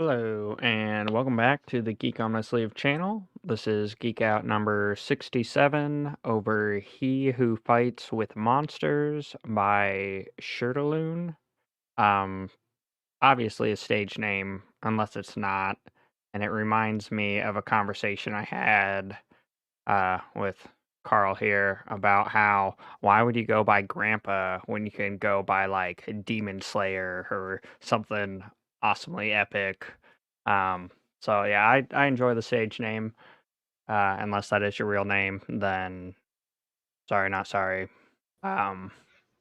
Hello, and welcome back to the Geek on My Sleeve channel. This is Geek Out number 67 over He Who Fights with Monsters by Shirtaloon. Um, Obviously a stage name, unless it's not, and it reminds me of a conversation I had with Carl here about how why would you go by Grandpa when you can go by like Demon Slayer or something awesomely epic. Um, so yeah, I enjoy the stage name. Unless that is your real name, then sorry, not sorry. Um,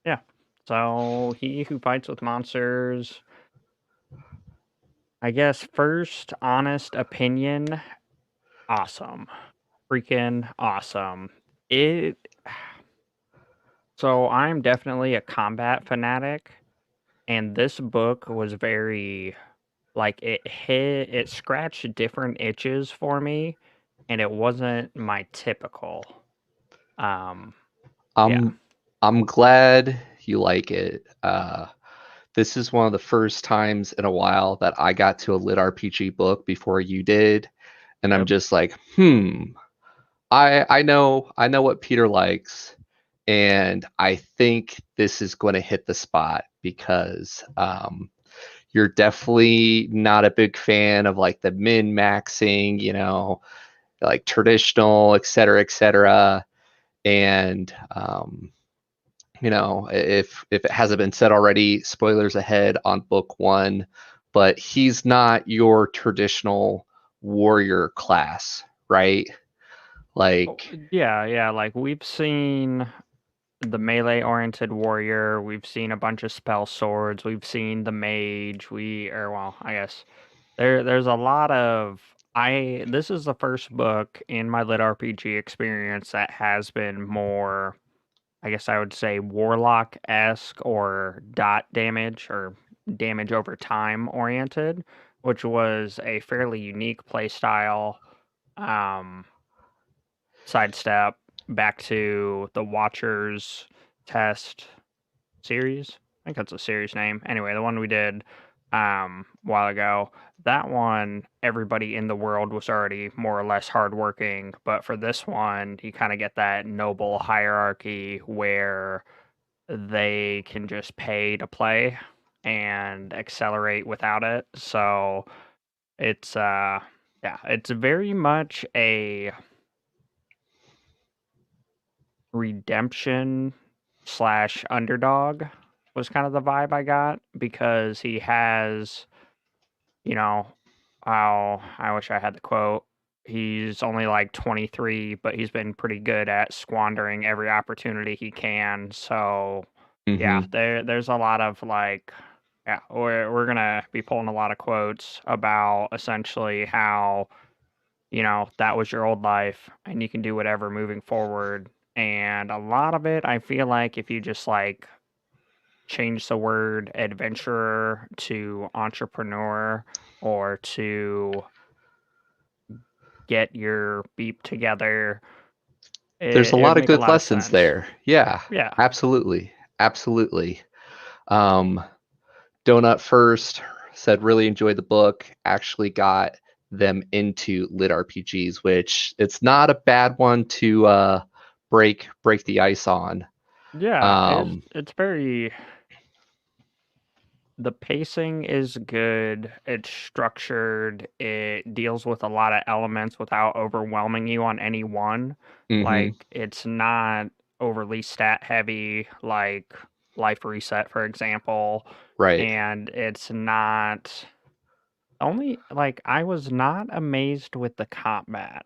yeah. So he who fights with monsters. I guess first honest opinion, awesome. Freaking awesome. It So I'm definitely a combat fanatic, and this book was very like it scratched different itches for me, and it wasn't my typical. Um, yeah. I'm I'm glad you like it. This is one of the first times in a while that I got to a lit RPG book before you did, and I'm Yep. just like, I know what Peter likes, and I think this is going to hit the spot because you're definitely not a big fan of like the min maxing, like traditional, et cetera, and if it hasn't been said already, spoilers ahead on book one, but he's not your traditional warrior class, right? Oh, Like, yeah. Like we've seen the melee-oriented warrior. We've seen a bunch of spell swords. We've seen the mage. I guess there's a lot of I. This is the first book in my lit RPG experience that has been more, I guess I would say, warlock-esque or dot damage or damage over time oriented, which was a fairly unique playstyle. Um, Sidestep back to the Watchers test series. I think that's a series name. Anyway, the one we did a while ago. That one, everybody in the world was already more or less hardworking, but for this one, you kind of get that noble hierarchy where they can just pay to play and accelerate without it. So it's yeah, it's very much a redemption slash underdog was kind of the vibe I got because he has, you know, oh, I wish I had the quote. He's only like 23, but he's been pretty good at squandering every opportunity he can. So, yeah, mm-hmm. there's a lot of like, yeah, we're gonna be pulling a lot of quotes about essentially how, that was your old life and you can do whatever moving forward. And a lot of it, I feel like if you just like change the word adventurer to entrepreneur or to get your beep together, There's a it would lot of make a good lot of lessons sense. there. Yeah, Yeah. absolutely. Absolutely. Um, Donut first said really enjoyed the book, actually got them into lit RPGs, which it's not a bad one to break the ice on. Yeah, Um, it's very the pacing is good, it's structured, it deals with a lot of elements without overwhelming you on any one. mhm, Like, it's not overly stat heavy, like Life Reset, for example, right. and it's not only like I was not amazed with the combat.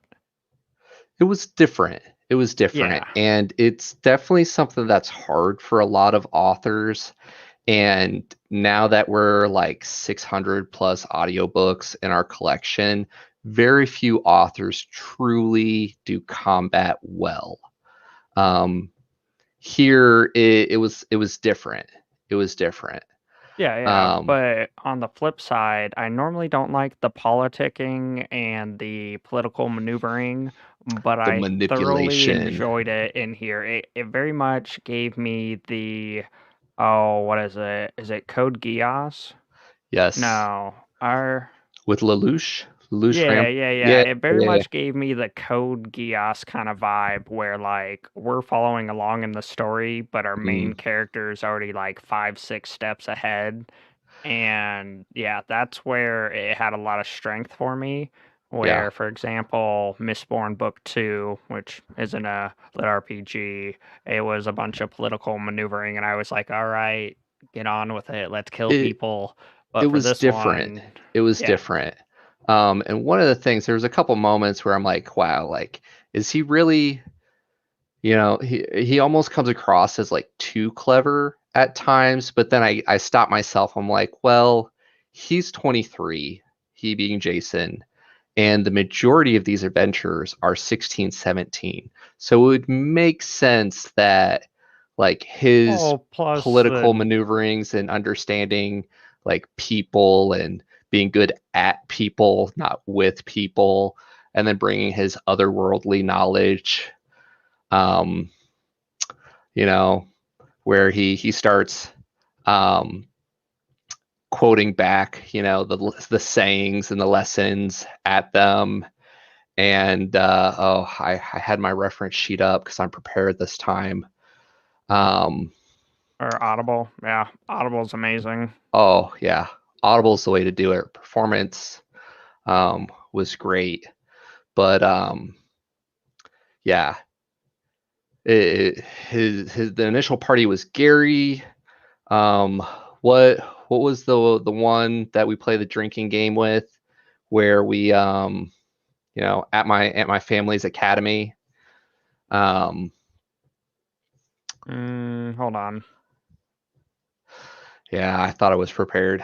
It was different. It was different. Yeah. And it's definitely something that's hard for a lot of authors. And now that we're like 600 plus audiobooks in our collection, very few authors truly do combat well. Um, Here it was different. It was different. Yeah, Um, but on the flip side, I normally don't like the politicking and the political maneuvering, but the I thoroughly manipulation. enjoyed it in here. It very much gave me the, oh, what is it? Is it Code Geass? Yes. No, our. with Lelouch. Lelouch Yeah, Ram. yeah, yeah. Yeah, It very yeah, yeah. much gave me the Code Geass kind of vibe where like we're following along in the story, but our main Mm, character is already like 5, 6 steps ahead. And yeah, that's where it had a lot of strength for me. yeah. Where, for example, Mistborn Book 2, which isn't a lit RPG, it was a bunch of political maneuvering, and I was like, all right, get on with it, let's kill It people. it But for was this different. one, It was yeah. different. And one of the things, there was a couple moments where I'm like, wow, like, is he really, he almost comes across as like too clever at times, but then I stop myself. I'm like, well, he's 23, he being Jason, and the majority of these adventures are 16, 17. So it would make sense that like his Oh, plus political the maneuverings and understanding like people and being good at people, not with people, and then bringing his otherworldly knowledge, um, you know, where he starts um, quoting back, the sayings and the lessons at them. And I had my reference sheet up because I'm prepared this time. Um, or Audible. Yeah, Audible is amazing. oh yeah, Audible's the way to do it. Performance was great, but yeah, his the initial party was Gary. Um, what what was the one that we play the drinking game with, where we at my family's academy. Um, Hold on. yeah, I thought I was prepared.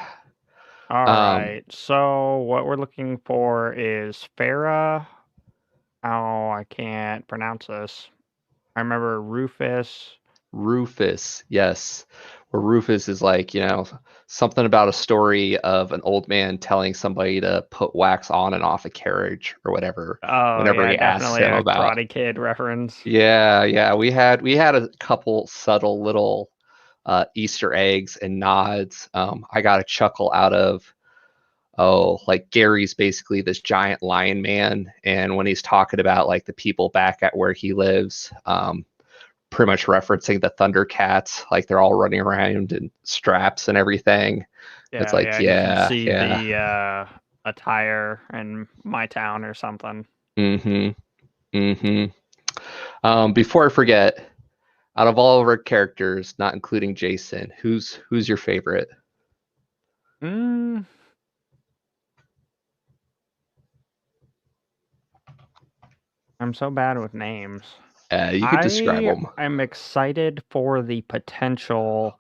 All Um, right. So what we're looking for is Farah. Oh, I can't pronounce this. I remember Rufus. Rufus, yes, where Rufus is like, something about a story of an old man telling somebody to put wax on and off a carriage or whatever, Oh whenever yeah, he asks definitely him a about. Karate Kid reference. Yeah, yeah, we had a couple subtle little Easter eggs and nods. I got a chuckle out of, like Gary's basically this giant lion man, and when he's talking about like the people back at where he lives, pretty much referencing the Thundercats, like they're all running around in straps and everything. It's Yeah, like, yeah, you can yeah, see yeah. the attire in my town or something. Mm-hmm. Mm-hmm. Before I forget, out of all of our characters, not including Jason, who's your favorite? Mm, I'm so bad with names. You could describe I them. am excited for the potential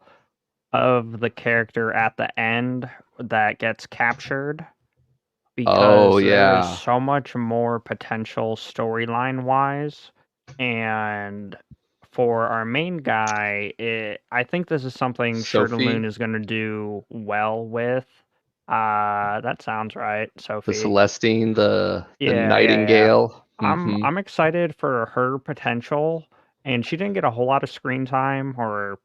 of the character at the end that gets captured Oh because there is yeah, so much more potential storyline wise. And for our main guy, I think this is something Shirtaloon Sophie, is going to do well with. That sounds right, the Sophie. Celestine, the Yeah, yeah, yeah. Nightingale. I'm Mm-hmm. I'm excited for her potential, and she didn't get a whole lot of screen time or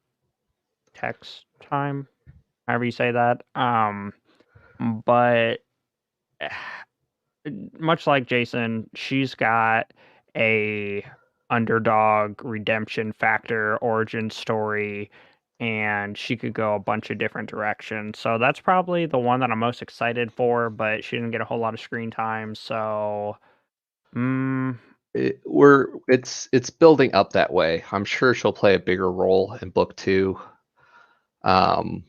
text time, however you say that. But much like Jason, she's got a underdog redemption factor origin story, and she could go a bunch of different directions. So that's probably the one that I'm most excited for, but she didn't get a whole lot of screen time. So, mm, It's building up that way. I'm sure she'll play a bigger role in book two. Um,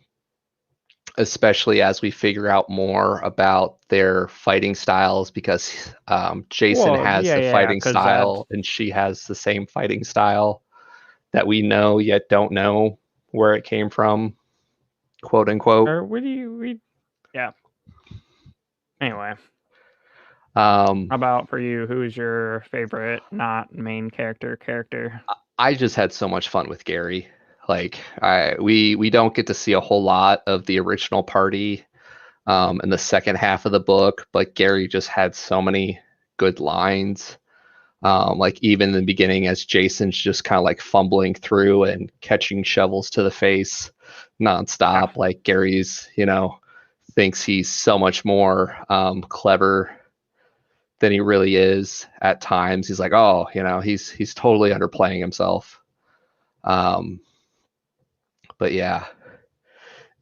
Especially as we figure out more about their fighting styles, because Jason well, has yeah, the yeah, yeah, fighting because that's style and she has the same fighting style that we know yet don't know where it came from, quote unquote. or what do we yeah. Anyway, Um, how about for you? Who's your favorite not main character? I just had so much fun with Gary. Like we don't get to see a whole lot of the original party in the second half of the book, but Gary just had so many good lines. Like even in the beginning, as Jason's just kind of like fumbling through and catching shovels to the face Yeah. nonstop, like Gary's, thinks he's so much more clever than he really is at times. He's like, oh, he's totally underplaying himself. But yeah,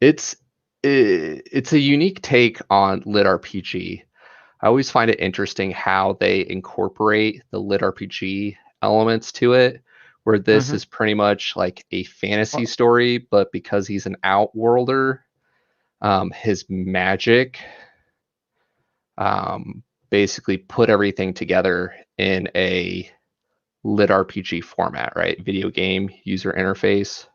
it's it's a unique take on LitRPG. I always find it interesting how they incorporate the LitRPG elements to it, where this Mm-hmm. is pretty much like a fantasy Well, story, but because he's an outworlder, his magic um, basically put everything together in a lit RPG format, right? Video game user interface.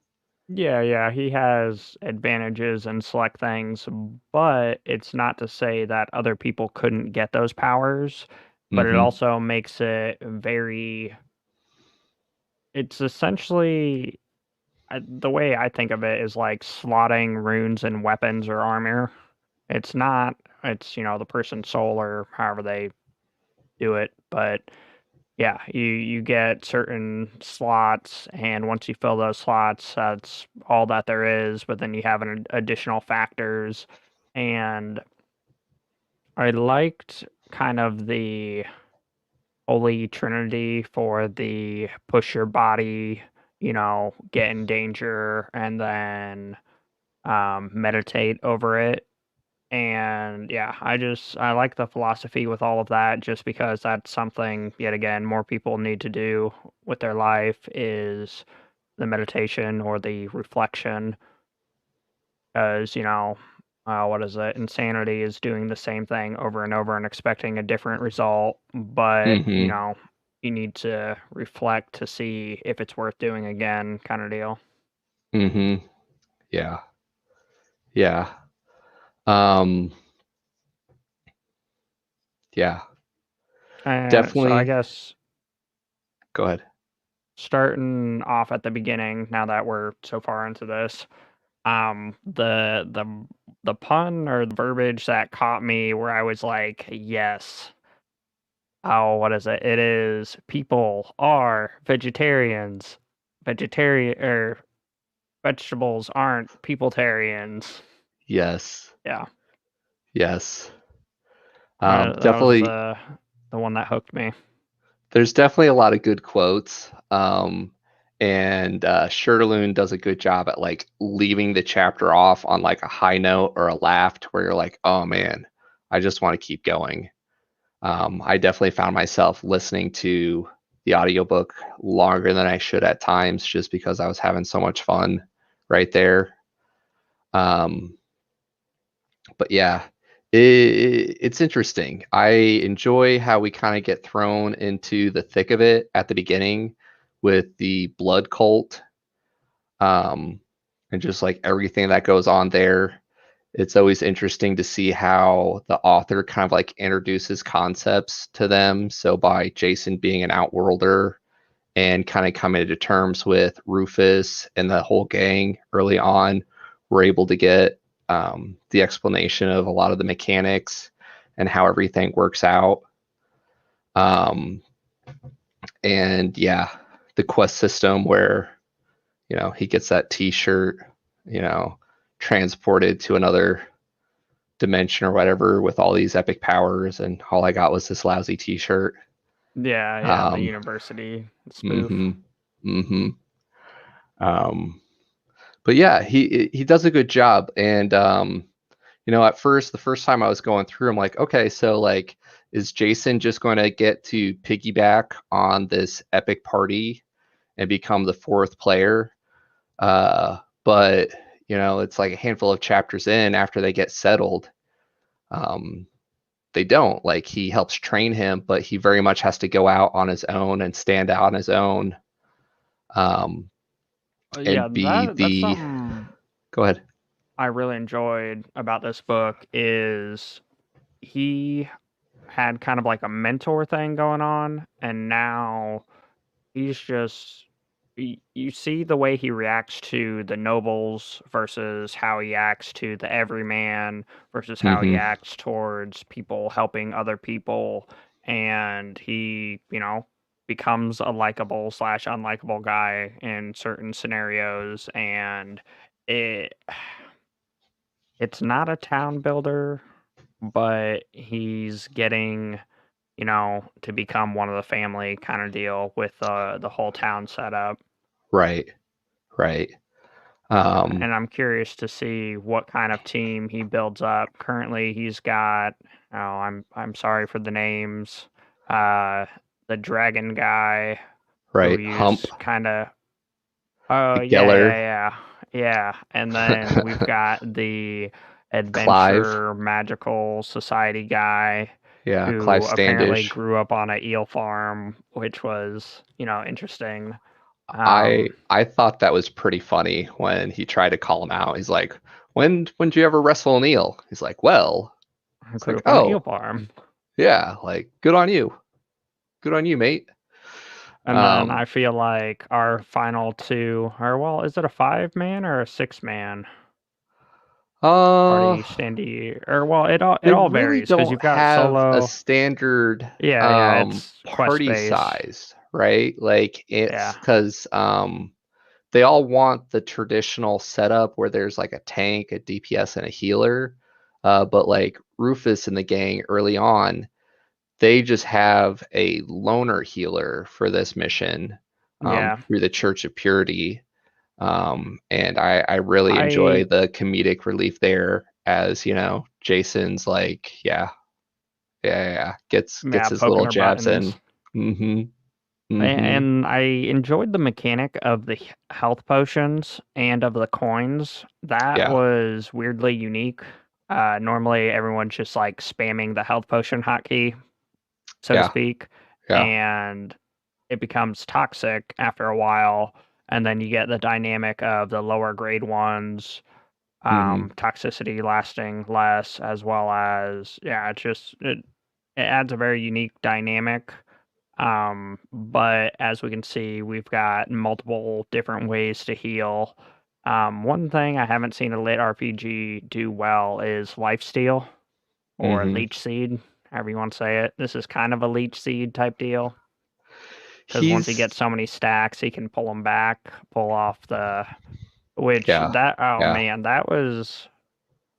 yeah, he has advantages and select things, but it's not to say that other people couldn't get those powers. But it Mm-hmm. also makes it very. It's essentially the way I think of it is like slotting runes and weapons or armor. It's not. It's the person's soul or however they do it, but yeah, you get certain slots, and once you fill those slots, that's all that there is. But then you have an additional factors, and I liked kind of the holy trinity for the push your body, get in danger, and then meditate over it. And yeah, I like the philosophy with all of that just because that's something yet again more people need to do with their life is the meditation or the reflection as what is it? Insanity is doing the same thing over and over and expecting a different result, but Mm-hmm. you need to reflect to see if it's worth doing again kind of deal. Mm-hmm. Yeah. Yeah. Um, yeah. And so I Definitely. guess Go ahead. starting off at the beginning, now that we're so far into this, the pun or the verbiage that caught me where I was like, yes. Oh, what is it? It is people are vegetarians. Vegetarian or vegetables aren't peopletarians. Yes. Yeah. Yes. That was Definitely. the one that hooked me. There's definitely a lot of good quotes. And Shirtaloon does a good job at like leaving the chapter off on like a high note or a laugh to where you're like, oh man, I just want to keep going. I definitely found myself listening to the audiobook longer than I should at times just because I was having so much fun right there. Um, but yeah, it's interesting. I enjoy how we kind of get thrown into the thick of it at the beginning with the blood cult, um, and just like everything that goes on there. It's always interesting to see how the author kind of like introduces concepts to them. So by Jason being an outworlder and kind of coming to terms with Rufus and the whole gang early on, we're able to get the explanation of a lot of the mechanics and how everything works out. Um, and yeah, the quest system where he gets that T-shirt, you know, transported to another dimension or whatever with all these epic powers, and all I got was this lousy T-shirt. Yeah, the Um, university spoof. mm-hmm, mm-hmm. Um, but yeah, he does a good job. And at first, the first time I was going through, I'm like, okay, so like, is Jason just going to get to piggyback on this epic party and become the fourth player? But it's like a handful of chapters in after they get settled. Um, they don't. Like he helps train him, but he very much has to go out on his own and stand out on his own, um, Yeah, and be that's the. something Go ahead. I really enjoyed about this book is he had kind of like a mentor thing going on, and now he's just you see the way he reacts to the nobles versus how he acts to the everyman versus how he Mm-hmm. acts towards people helping other people, and he becomes a likable slash unlikable guy in certain scenarios, and it it's not a town builder, but he's getting, to become one of the family kind of deal with the whole town setup. Right, right. And I'm curious to see what kind of team he builds up. Currently, he's got, oh, I'm sorry for the names, uh, the dragon guy who right. Hump, he's kind of, oh yeah, Geller, yeah, yeah, yeah. And then we've got the Clive. adventure magical society guy Yeah, Clive who apparently Standish. grew up on a eel farm, which was, interesting. I Um, I thought that was pretty funny when he tried to call him out. He's like, when did you ever wrestle an eel? He's like, well, it's grew like, up on an eel oh, farm. yeah, like good on you. Good on you, mate. And then Um, I feel like our final two are, well, is it a 5-man or a 6-man uh, party standee? Or well, it they all really varies because don't you've got have a solo. standard Yeah, it's quest party based. size, right? Like it's Yeah, because they all want the traditional setup where there's like a tank, a DPS, and a healer. But like Rufus and the gang early on, they just have a loner healer for this mission yeah. through the Church of Purity. And I really enjoy I the comedic relief there as, Jason's like, yeah, yeah, yeah, gets yeah his poking little her jabs buttons. in. Mm-hmm. Mm-hmm. And I enjoyed the mechanic of the health potions and of the coins. That Yeah, was weirdly unique. Normally, everyone's just like spamming the health potion hotkey, so to yeah, speak, yeah. and it becomes toxic after a while. And then you get the dynamic of the lower grade ones, Mm-hmm. toxicity lasting less, as well as, yeah, it adds a very unique dynamic. But as we can see, we've got multiple different ways to heal. One thing I haven't seen a lit RPG do well is lifesteal or Mm-hmm. leech seed, however you want to say it. This is kind of a leech seed type deal because once he He's gets so many stacks, he can pull them back, pull off the. Which yeah, that, oh yeah. man, that was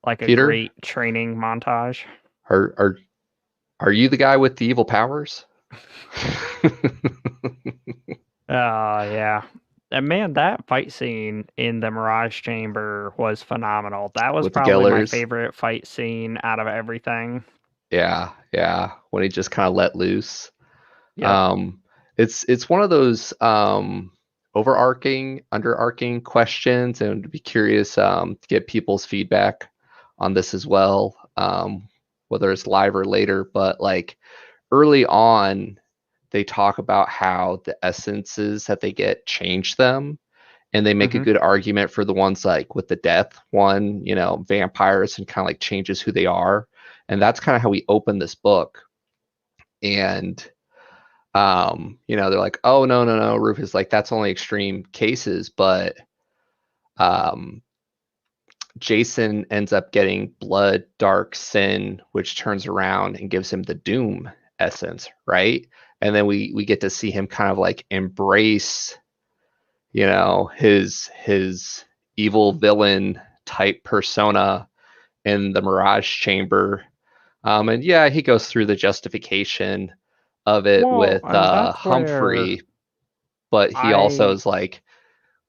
like a Peter, great training montage. are are are you the guy with the evil powers? Yeah. And man, that fight scene in the Mirage Chamber was phenomenal. That was With the probably my Gellers? favorite fight scene out of everything. Yeah, yeah. When he just kind of let loose. Yep. Um, it's one of those overarching, underarching questions, and to be curious to get people's feedback on this as well, whether it's live or later. But like early on, they talk about how the essences that they get change them, and they make a Hmm. good argument for the ones like with the death one, vampires, and kind of like changes who they are. And that's kind of how we open this book. And they're like, oh no, no, no, Rufus, like that's only extreme cases, but um Jason ends up getting blood dark sin, which turns around and gives him the doom essence, right? And then we get to see him kind of like embrace, his evil villain type persona in the Mirage Chamber. And yeah, he goes through the justification of it Well, with and that's where Humphrey, but he also I is like,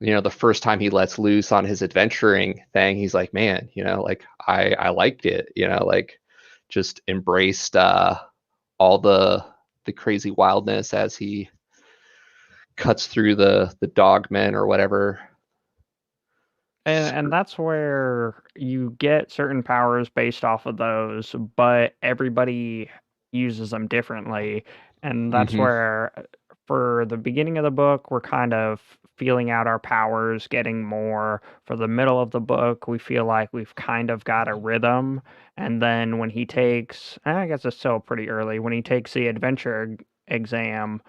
the first time he lets loose on his adventuring thing, he's like, man, like I liked it, like just embraced all the crazy wildness as he cuts through the dogmen or whatever. and that's where you get certain powers based off of those, but everybody uses them differently. And that's Mm-hmm. where, for the beginning of the book, we're kind of feeling out our powers, getting more. For the middle of the book, we feel like we've kind of got a rhythm. And then when he takes, I guess it's still pretty early, when he takes the adventure exam,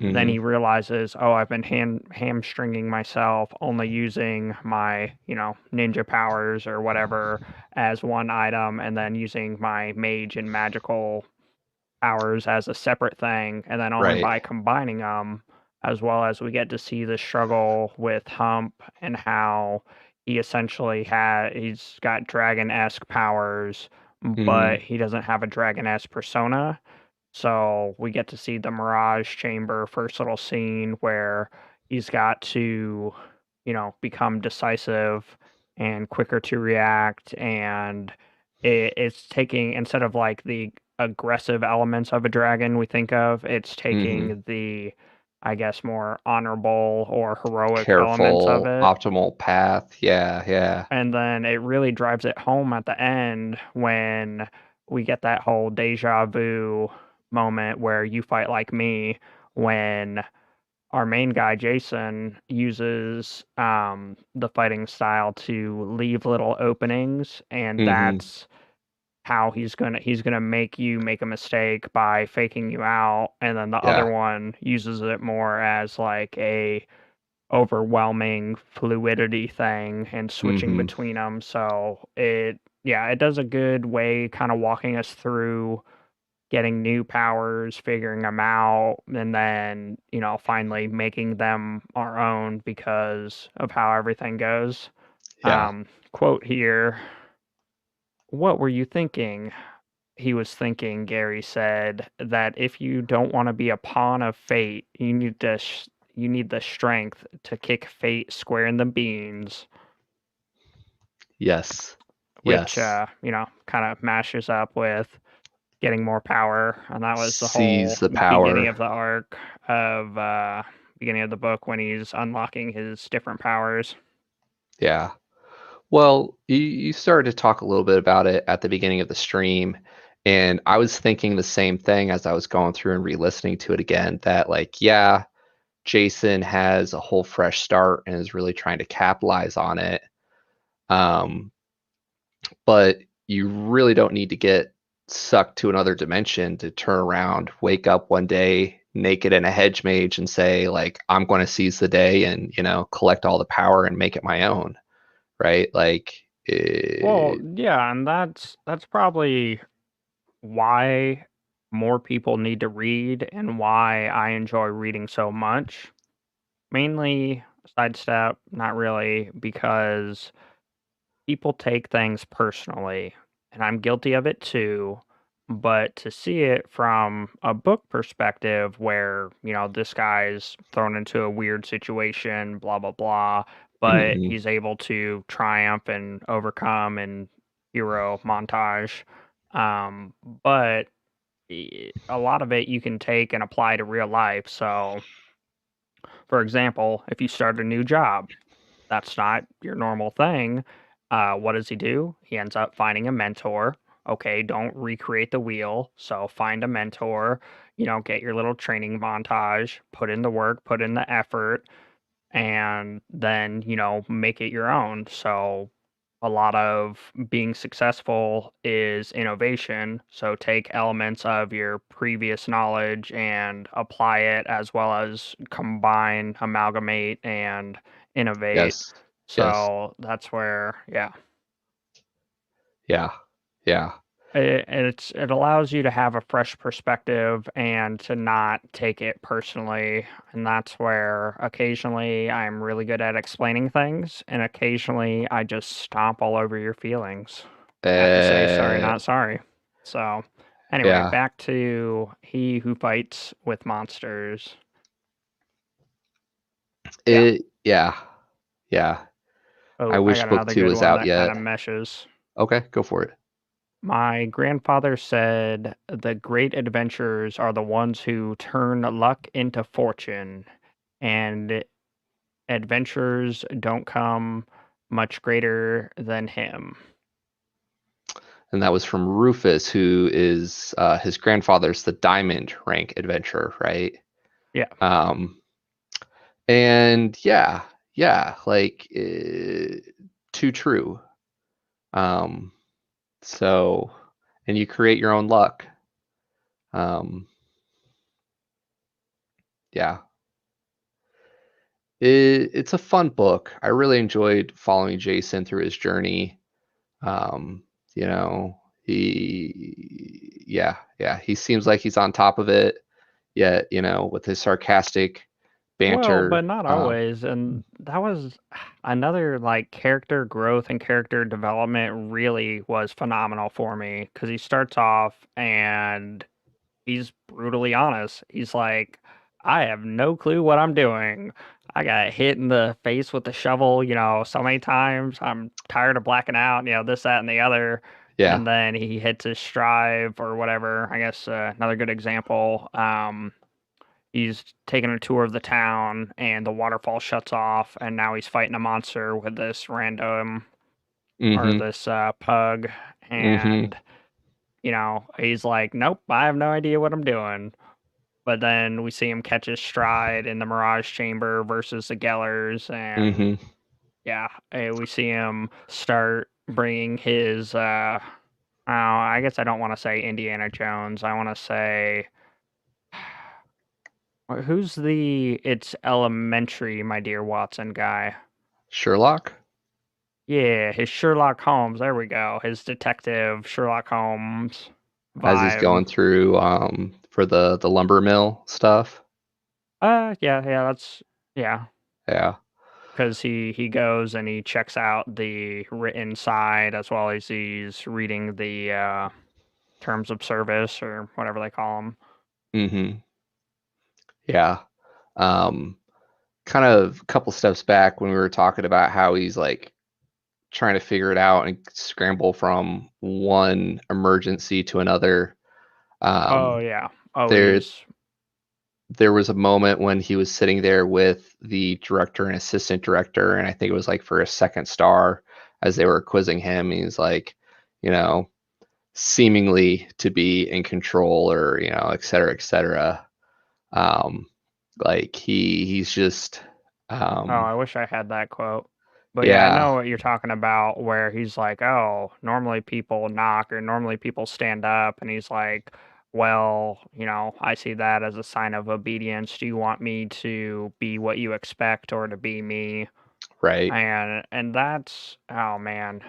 then Mm-hmm. he realizes, oh, I've been hamstringing myself, only using my, ninja powers or whatever as one item, and then using my mage and magical powers as a separate thing, and then only Right. by combining them, as well as we get to see the struggle with Hump and how he essentially he's got dragon-esque powers, Mm-hmm. but he doesn't have a dragon-esque persona. So we get to see the Mirage Chamber first little scene where he's got to, become decisive and quicker to react. And it's taking, instead of like the aggressive elements of a dragon we think of, it's Mm-hmm. taking the, I guess, more honorable or heroic elements of Careful, it. optimal path. Yeah, yeah. And then it really drives it home at the end when we get that whole deja vu moment where you fight like me, when our main guy Jason uses the fighting style to leave little openings, and Mm-hmm. that's how he's gonna make you make a mistake by faking you out, and then the other Yeah. one uses it more as like a overwhelming fluidity thing and switching Mm-hmm. between them. So it does a good way kind of walking us through getting new powers, figuring them out, and then, finally making them our own because of how everything goes. Yeah. Quote here, "What were you thinking?" He was thinking, Gary said, that if you don't want to be a pawn of fate, you need the strength to kick fate square in the beans, Yes. which Yes. kind of mashes up with getting more power, and that was the whole Seize the beginning power. of the arc of beginning of the book when he's unlocking his different powers. Yeah. Well, you started to talk a little bit about it at the beginning of the stream, and I was thinking the same thing as I was going through and re-listening to it again, that like, yeah, Jason has a whole fresh start and is really trying to capitalize on it. Um, but you really don't need to get sucked to another dimension to turn around, wake up one day naked in a hedge mage and say like, I'm going to seize the day and, collect all the power and make it my own, right? Like, Well, yeah, and that's probably why more people need to read and why I enjoy reading so much. Mainly sidestep, not really, because people take things personally, and I'm guilty of it too. But to see it from a book perspective where, this guy's thrown into a weird situation, blah, blah, blah, but mhm, he's able to triumph and overcome and hero montage. But a lot of it you can take and apply to real life. So, for example, if you start a new job, that's not your normal thing. What does he do? He ends up finding a mentor. Okay, don't recreate the wheel. So find a mentor, get your little training montage, put in the work, put in the effort, and then, make it your own. So a lot of being successful is innovation. So take elements of your previous knowledge and apply it, as well as combine, amalgamate, and innovate. yes, yes, So that's where, yeah, yeah, yeah, it allows you to have a fresh perspective and to not take it personally. And that's where occasionally I'm really good at explaining things, and occasionally I just stomp all over your feelings. I have to say sorry, uh, not sorry. So, anyway, yeah. back to He Who Fights with Monsters. Yeah. Yeah, yeah. I Oh, I wish got book another two good was one out that kind of yet. meshes. Okay, go for it. My grandfather said the great adventurers are the ones who turn luck into fortune, and adventures don't come much greater than him. And that was from Rufus, who is his grandfather's the diamond rank adventurer, right? Yeah. Um, and yeah, yeah, like too true. Um, so, and you create your own luck. Um, yeah, it's a fun book. I really enjoyed following Jason through his journey. Um, you know, yeah, he seems like he's on top of it, yet, with his sarcastic Well, banter. but not always. And that was another like character growth and character development really was phenomenal for me because he starts off and he's brutally honest. He's like, I have no clue what I'm doing. I got hit in the face with the shovel, so many times. I'm tired of blacking out, this, that, and the other. Yeah. And then he hits his strive or whatever. I guess another good example. He's taking a tour of the town and the waterfall shuts off, and now he's fighting a monster with this random or Mm-hmm. this pug. Mm-hmm. And, he's like, nope, I have no idea what I'm doing. But then we see him catch his stride in the Mirage Chamber versus the Gellers, and Mm-hmm. yeah, we see him start bringing his. I guess I don't want to say Indiana Jones. I want to say who's the It's Elementary, my dear Watson guy. Sherlock, Yeah, his Sherlock Holmes. There we go. His detective Sherlock Holmes as he's vibe. going through for the lumber mill stuff. Yeah, yeah. Yeah. Because he goes and he checks out the written side as well as he's reading the terms of service or whatever they call them. Mm-hmm. Yeah. Um, kind of a couple steps back when we were talking about how he's like trying to figure it out and scramble from one emergency to another. Oh Um, yeah, there always. there was a moment when he was sitting there with the director and assistant director, and I think it was like for a second star as they were quizzing him. He's like, you know, seemingly to be in control or, et cetera, et cetera. Um, like he's just Oh, um, I wish I had that quote. But yeah, I yeah, know what you're talking about where he's like, "Oh, normally people knock or normally people stand up." And he's like, "Well, I see that as a sign of obedience. Do you want me to be what you expect or to be me?" right. And that's, oh man,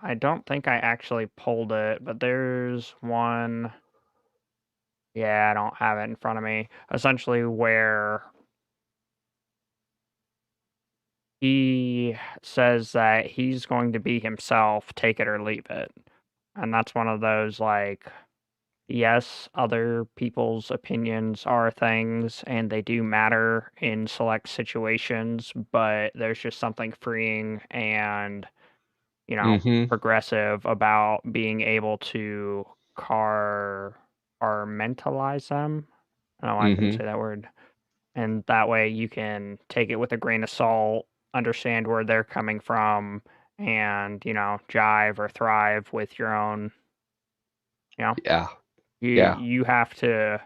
I don't think I actually pulled it, but there's one. Yeah, I don't have it in front of me. Essentially, where he says that he's going to be himself, take it or leave it. And that's one of those like, yes, other people's opinions are things and they do matter in select situations, but there's just something freeing and, Mm-hmm. progressive about being able to mentalize them. Oh, I couldn't Mm-hmm. say that word. And that way you can take it with a grain of salt, understand where they're coming from, and, jive or thrive with your own, you know, Yeah. you Yeah. you have to.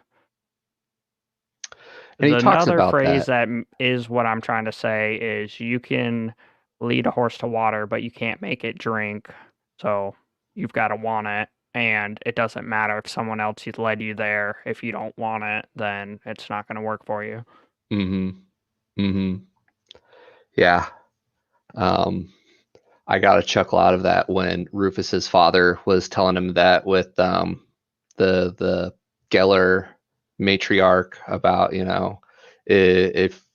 And he talks Another about phrase that. that is what I'm trying to say is you can lead a horse to water, but you can't make it drink. So you've got to want it. And it doesn't matter if someone else has led you there. If you don't want it, then it's not going to work for you. Mm-hmm. Mm-hmm. Yeah. Um, I got a chuckle out of that when Rufus's father was telling him that with the Geller matriarch about, if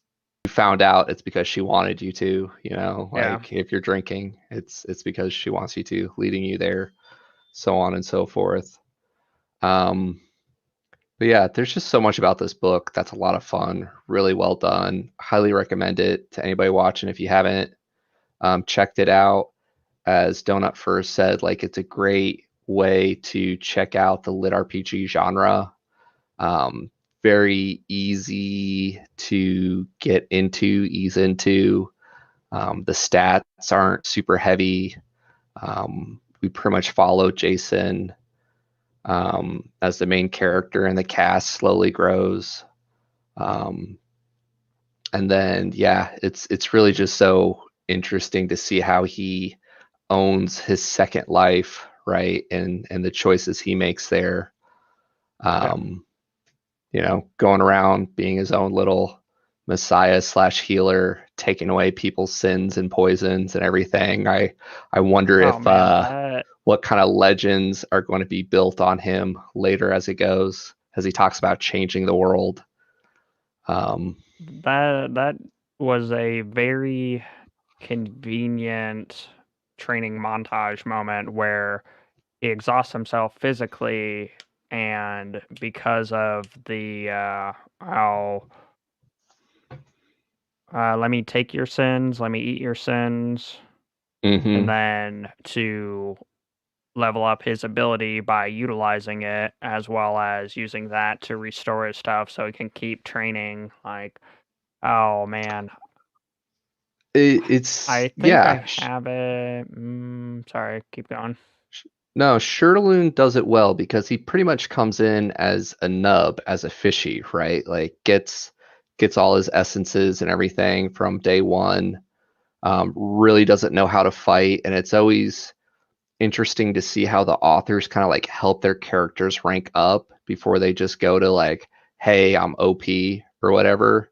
you found out, it's because she wanted you to, Yeah. like if you're drinking, it's because she wants you to, leading you there, so on and so forth. Um, but yeah, there's just so much about this book that's a lot of fun, really well done. Highly recommend it to anybody watching if you haven't checked it out. As Donut first said, like it's a great way to check out the lit RPG genre. Um, very easy to get into, ease into. The stats aren't super heavy. We pretty much follow Jason as the main character, and the cast slowly grows. Um, and then yeah, it's really just so interesting to see how he owns his second life, right? And the choices he makes there. Yeah. Um, going around being his own little messiah slash healer, taking away people's sins and poisons and everything. I wonder Oh if man, that what kind of legends are going to be built on him later as it goes, as he talks about changing the world. Um, that was a very convenient training montage moment where he exhausts himself physically, and because of the how let me take your sins, let me eat your sins, and Mm-hmm. then to level up his ability by utilizing it as well as using that to restore his stuff so he can keep training. Like, oh man, It's I think I yeah. have it. Sorry, keep going. No, Shirtaloon does it well because he pretty much comes in as a nub, as a fishy, right? Like gets all his essences and everything from day one. Really doesn't know how to fight, and it's always interesting to see how the authors kind of like help their characters rank up before they just go to like, hey, I'm OP or whatever.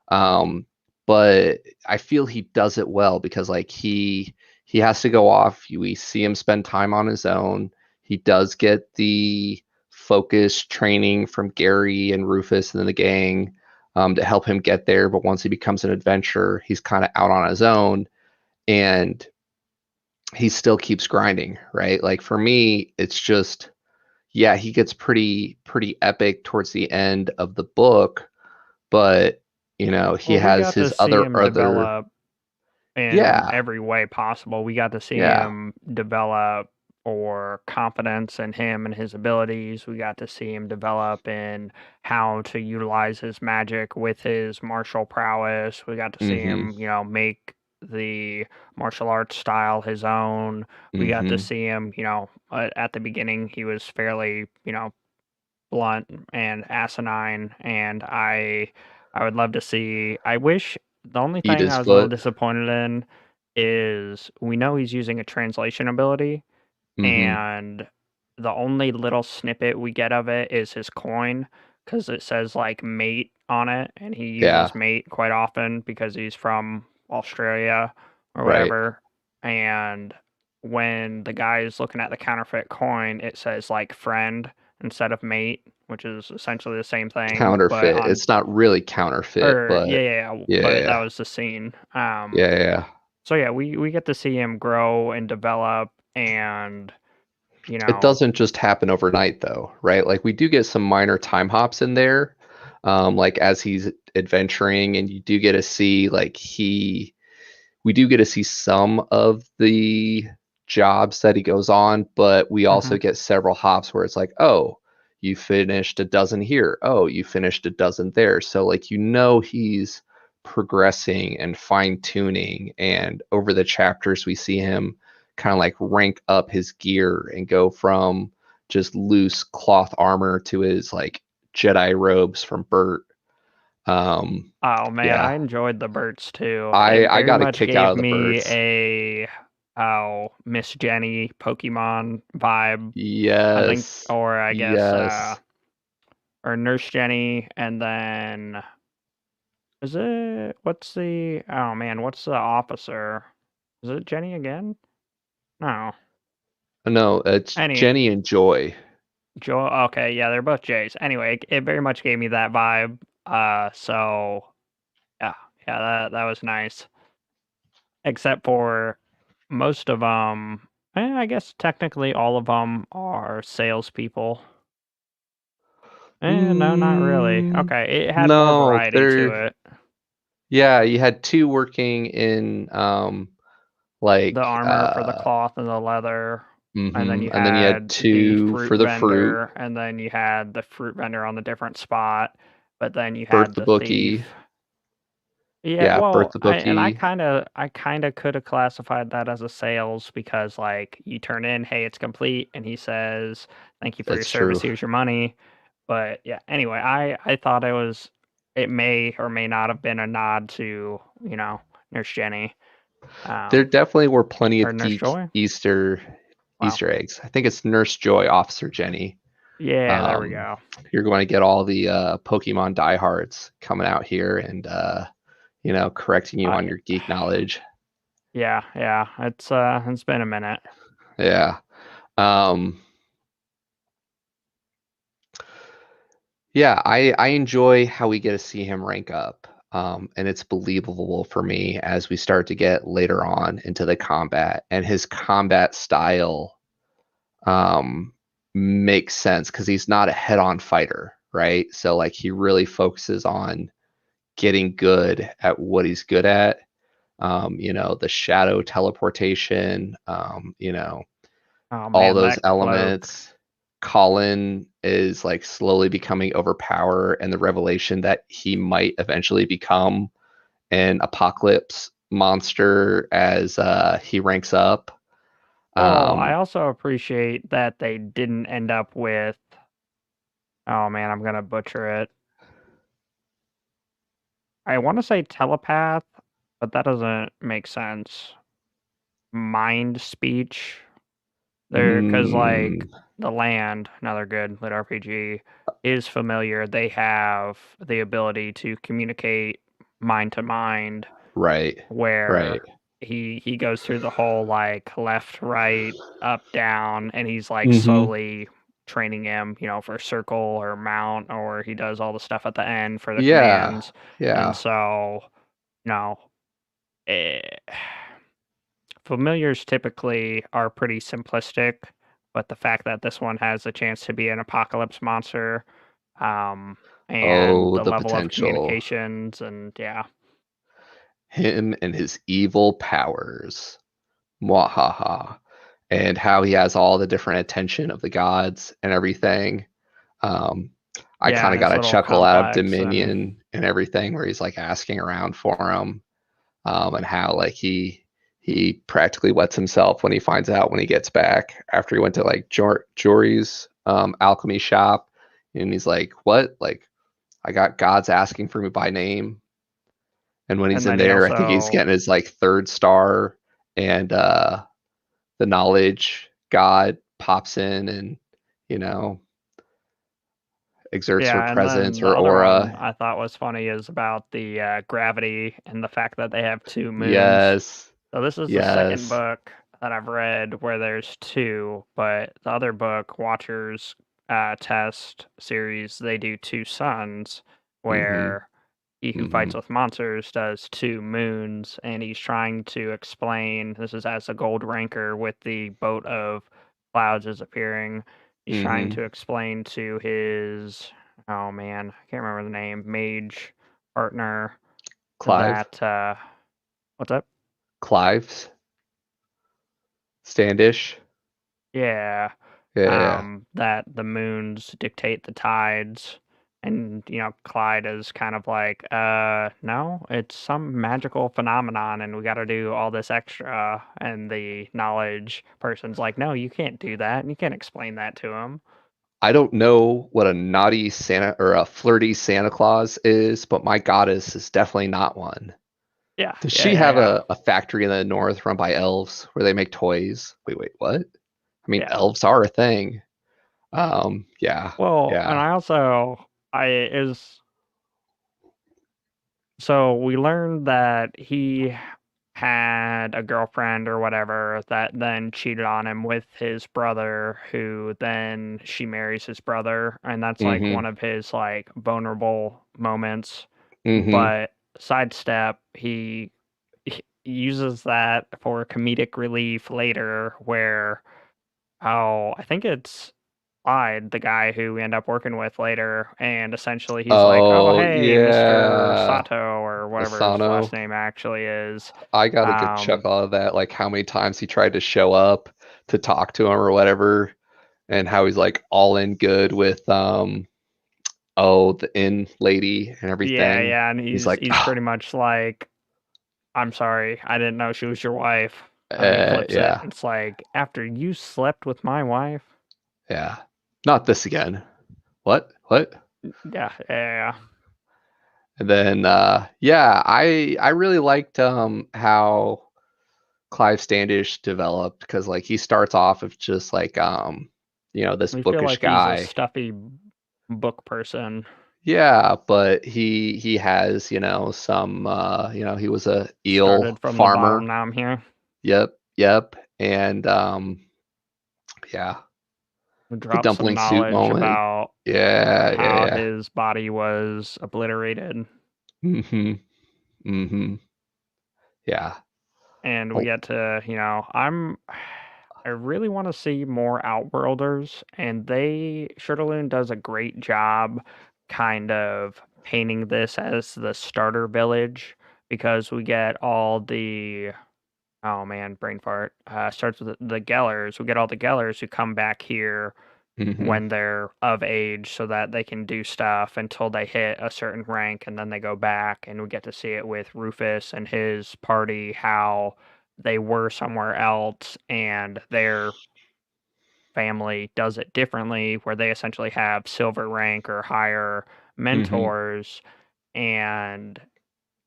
Um, but I feel he does it well because like he has to go off. We see him spend time on his own. He does get the focus training from Gary and Rufus and the gang to help him get there. But once he becomes an adventurer, he's kind of out on his own, and he still keeps grinding, right? Like for me, it's just yeah, he gets pretty epic towards the end of the book, but he Well, we has got to his see other him other develop in yeah, every way possible. We got to see yeah. him develop or confidence in him and his abilities. We got to see him develop in how to utilize his magic with his martial prowess. We got to see Mhm. him, make the martial arts style his own. We got to Mhm. see him, at the beginning he was fairly, blunt and asinine, and I would love to see. I wish the only Eat thing his I was a little foot. disappointed in is we know he's using a translation ability, Mhm. and the only little snippet we get of it is his coin because it says like mate on it, and he Yeah, uses mate quite often because he's from Australia or right. whatever. And when the guy is looking at the counterfeit coin, it says like friend instead of mate, which is essentially the same thing, but Counterfeit. on It's not really counterfeit, or but yeah, but that yeah. was the scene. Yeah, yeah. So yeah, we get to see him grow and develop and It know, doesn't just happen overnight though, right? Like we do get some minor time hops in there. Like as he's adventuring, and you do get to see like he we do get to see some of the jobs that he goes on, but we also mhm. get several hops where it's like, oh, you finished a dozen here. Oh, you finished a dozen there. So like he's progressing and fine tuning, and over the chapters we see him kind of like rank up his gear and go from just loose cloth armor to his like Jedi robes from Bert. Oh man, I Yeah, enjoyed the Birds too. I It I very got a much kick out gave of the me Berts. a Miss Jenny Pokemon vibe, I think, Yes. or I guess Yes. or Nurse Jenny, and then is it what's the oh man, what's the officer? Is it Jenny again? No. No, it's Any Jenny and Joy. Joe, okay, yeah, they're both J's. Anyway, it very much gave me that vibe. So yeah, yeah, that was nice. Except for most of them, I guess technically all of them are salespeople. No, not really. Mm, Okay, it had more no, variety to it. yeah, you had two working in The like armor for the cloth and the leather, and then you and then you had had the two fruit for the fruit, vendor, and then you had the fruit vendor on the different spot, but then you Bert had the the bookie. thief. Yeah, Yeah, Bert well, the I bookie. kinda could have classified that as a sales because like you turn in, hey, it's complete, and he says, thank you for your That's service, true. here's your money. But yeah, anyway, I thought it may or may not have been a nod to, Nurse Jenny, There um, definitely were plenty or of Nurse geek Joy. Wow. Easter eggs. I think it's Nurse Joy, Officer Jenny. Yeah, there we Um, go. you're going to get all the Pokemon diehards coming out here and correcting you on I your geek knowledge. yeah, yeah. It's been a minute. Yeah. Um, yeah, I enjoy how we get to see him rank up. And it's believable for me as we start to get later on into the combat, and his combat style um, makes sense because he's not a head-on fighter, right? So like he really focuses on getting good at what he's good at. The shadow teleportation, Oh all man, those that cloak. elements. Colin is like slowly becoming overpowered, and the revelation that he might eventually become an apocalypse monster as he ranks up. Well, I Um, also appreciate that they didn't end up with, oh man, I'm gonna butcher it. I want to say telepath, but that doesn't make sense. Mind speech. There, because like mm, the land, another good lit RPG, is familiar. They have the ability to communicate mind to mind, right, right. where he goes through the whole like left, right, up, down, and he's like Mm-hmm. slowly training him, for circle or mount, or he does all the stuff at the end for the Yeah, commands. And yeah. so, you know, eh, familiars typically are pretty simplistic, but the fact that this one has a chance to be an apocalypse monster, and Oh, the the level of potential. communications, and yeah, Him and his evil powers. Mwahaha. And how he has all the different attention of the gods and everything. Um, I yeah, kind and of it's got a a little chuckle out of complex, and Dominion and everything, where he's like asking around for him, and how like he practically wets himself when he finds out when he gets back after he went to like Jory's alchemy shop, and he's like, "What? Like I got gods asking for me by name." And when he's and in then he there, I think he's also, getting his like third star, and the knowledge god pops in and you know exerts her yeah, and then presence the or other one aura. I thought was funny is about the gravity and the fact that they have two moons. Yes, So this is the second yes. book that I've read where there's two, but the other book, Watcher's Test series, they do two suns, Mm-hmm. where he who Mm-hmm. fights with monsters does two moons, and he's trying to explain this is as a gold ranker with the boat of clouds is appearing. He's trying Mm-hmm. to explain to his, oh man, I can't remember the name, mage partner Clive, that what's up? Clives, Standish. Yeah, Yeah, that the moons dictate the tides, and Clyde is kind of like, no, it's some magical phenomenon, and we got to do all this extra. And the knowledge person's like, no, you can't do that, and you can't explain that to him. I don't know what a naughty Santa or a flirty Santa Claus is, but my goddess is definitely not one. Yeah, Does yeah, she yeah, have yeah, a factory in the north run by elves where they make toys? Wait, what? I mean, yeah. elves are a thing. Yeah, Well, and yeah. I also, I is so we learned that he had a girlfriend or whatever that then cheated on him with his brother, who then she marries his brother, and that's like Mm-hmm. one of his like vulnerable moments. Mm-hmm. But sidestep, he uses that for comedic relief later, where, oh, I think it's Clyde, the guy who we end up working with later, and essentially he's like, "Oh, Oh hey, Mr. yeah. Sato," or whatever his last Asano. name actually is. I got a good Um, chuckle out of that, like how many times he tried to show up to talk to him or whatever, and how he's like all in good with the inn lady and yeah, everything. yeah, and He's he's like, he's pretty much like, "I'm sorry, I didn't know she was your wife." And then he flips it. Yeah, It's like, after you slept with my wife? yeah, not this again. What? Yeah, yeah, And then yeah, I really liked how Clive Standish developed, because like he starts off as just like this we feel bookish like he's a guy. stuffy book person. Yeah, but he has, some he was a eel Started from the bottom, farmer. now I'm here. Yep, yep. And yeah, We the dropped some dumpling soup knowledge moment. about Yeah, yeah, how yeah. his body was obliterated. Mm-hmm. Mm-hmm. Yeah. And we Oh, get to, I really want to see more Outworlders, and Shirtaloon does a great job kind of painting this as the starter village because we get all the, oh man, brain fart, starts with the Gellers. We get all the Gellers who come back here mm-hmm. when they're of age so that they can do stuff until they hit a certain rank and then they go back, and we get to see it with Rufus and his party how they were somewhere else and their family does it differently where they essentially have silver rank or higher Mm-hmm. mentors, and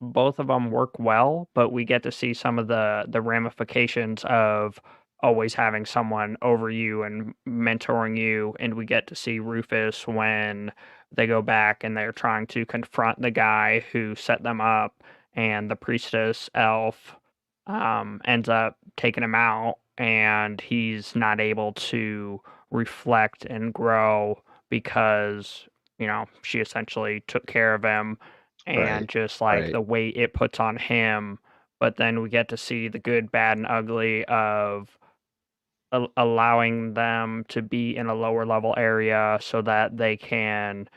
both of them work well, but we get to see some of the ramifications of always having someone over you and mentoring you, and we get to see Rufus when they go back and they're trying to confront the guy who set them up, and the priestess elf ends up taking him out, and he's not able to reflect and grow because, she essentially took care of him and Right. just like Right. the weight it puts on him. But then we get to see the good, bad, and ugly of allowing them to be in a lower level area so that they can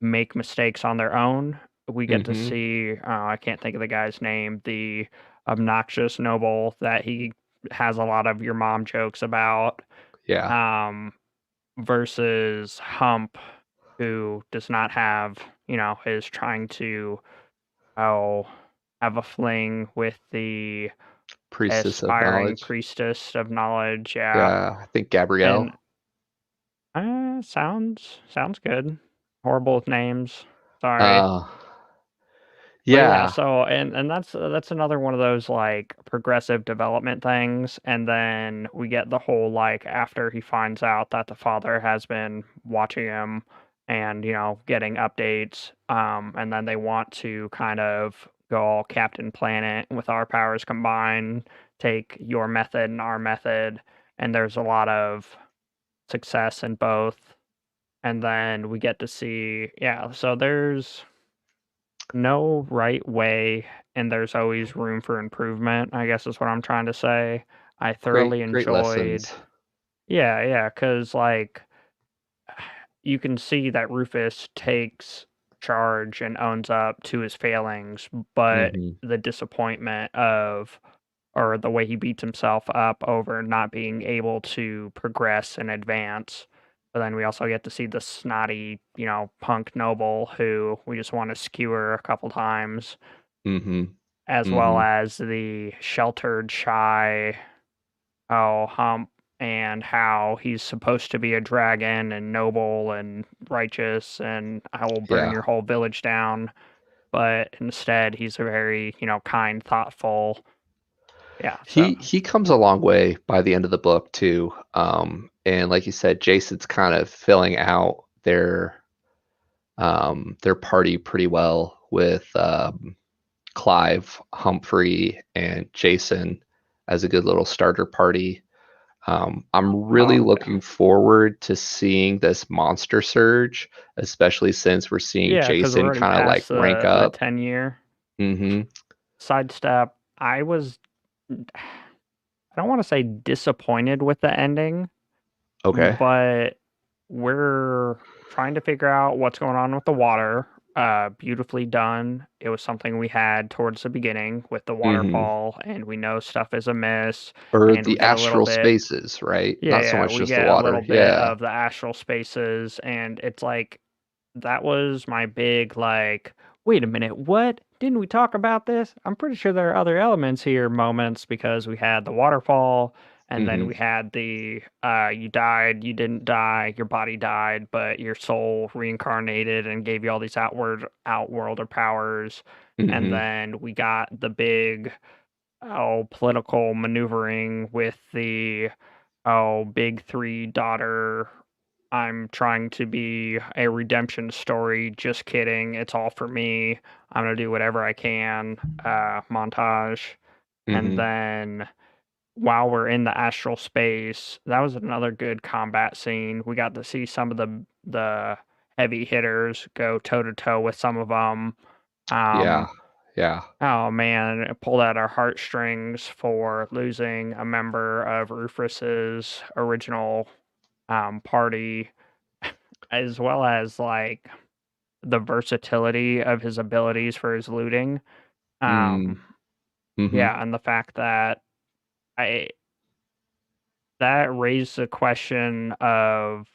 make mistakes on their own. We get to Mm-hmm. see, I can't think of the guy's name, the obnoxious noble that he has a lot of your mom jokes about, Yeah. um, versus Hump, who does not have, is trying to, oh, have a fling with the Priestess of aspiring knowledge. priestess of knowledge. Yeah, Yeah. I think and Gabrielle. sounds good. Horrible with names. Sorry. Uh, But yeah, yeah. so and that's another one of those like progressive development things, and then we get the whole like after he finds out that the father has been watching him and getting updates, and then they want to kind of go all Captain Planet with our powers combined, take your method and our method, and there's a lot of success in both, and then we get to see, yeah, so there's no right way, and there's always room for improvement, I guess is what I'm trying to say. I thoroughly Great enjoyed. lessons. Yeah, yeah, because like, you can see that Rufus takes charge and owns up to his failings, but Mm-hmm. the disappointment of or the way he beats himself up over not being able to progress and advance. But then we also get to see the snotty, punk noble who we just want to skewer a couple times, Mm-hmm. as well Mm-hmm. as the sheltered, shy, Hump, and how he's supposed to be a dragon and noble and righteous, and I will burn Yeah. your whole village down. But instead, he's a very, kind, thoughtful. Yeah, so. He comes a long way by the end of the book too. And like you said, Jason's kind of filling out their party pretty well with Clive, Humphrey, and Jason as a good little starter party. I'm really Oh, yeah. looking forward to seeing this monster surge, especially since we're seeing Yeah, because we're Jason already kind of like past rank the up. 10-year. Hmm. Sidestep, I was I don't wanna say disappointed with the ending, Okay. but we're trying to figure out what's going on with the water. Beautifully done. It was something we had towards the beginning with the Hmm. waterfall, and we know stuff is amiss, Or and we the get a little astral bit. spaces, right? Yeah, Not so yeah, much we just the get a little water. bit Yeah. of the astral spaces, and it's like that was my big, like, "Wait a minute, what? Didn't we talk about this? I'm pretty sure there are other elements here" moments because we had the waterfall, and then Hmm. we had the, you died, you didn't die, your body died, but your soul reincarnated and gave you all these outworlder powers, and Hmm. then we got the big, political maneuvering with the, big 3 daughter, I'm trying to be a redemption story, just kidding, it's all for me, I'm gonna do whatever I can, montage, and Hmm. then while we're in the astral space, that was another good combat scene, we got to see some of the heavy hitters go toe to toe with some of them, Yeah. Yeah. Oh man, it pulled at our heartstrings for losing a member of Rufus's original party, as well as like the versatility of his abilities for his looting. Mm. Um, Mm-hmm. yeah, and the fact that I that raised the question of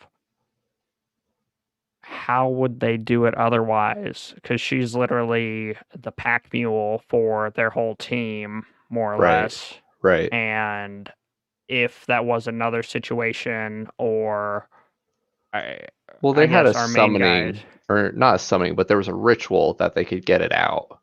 how would they do it otherwise? Because she's literally the pack mule for their whole team, more or Right. less. Right. And if that was another situation, or I, Well, I they had a guess our main guys. summoning, or not a summoning, but there was a ritual that they could get it out,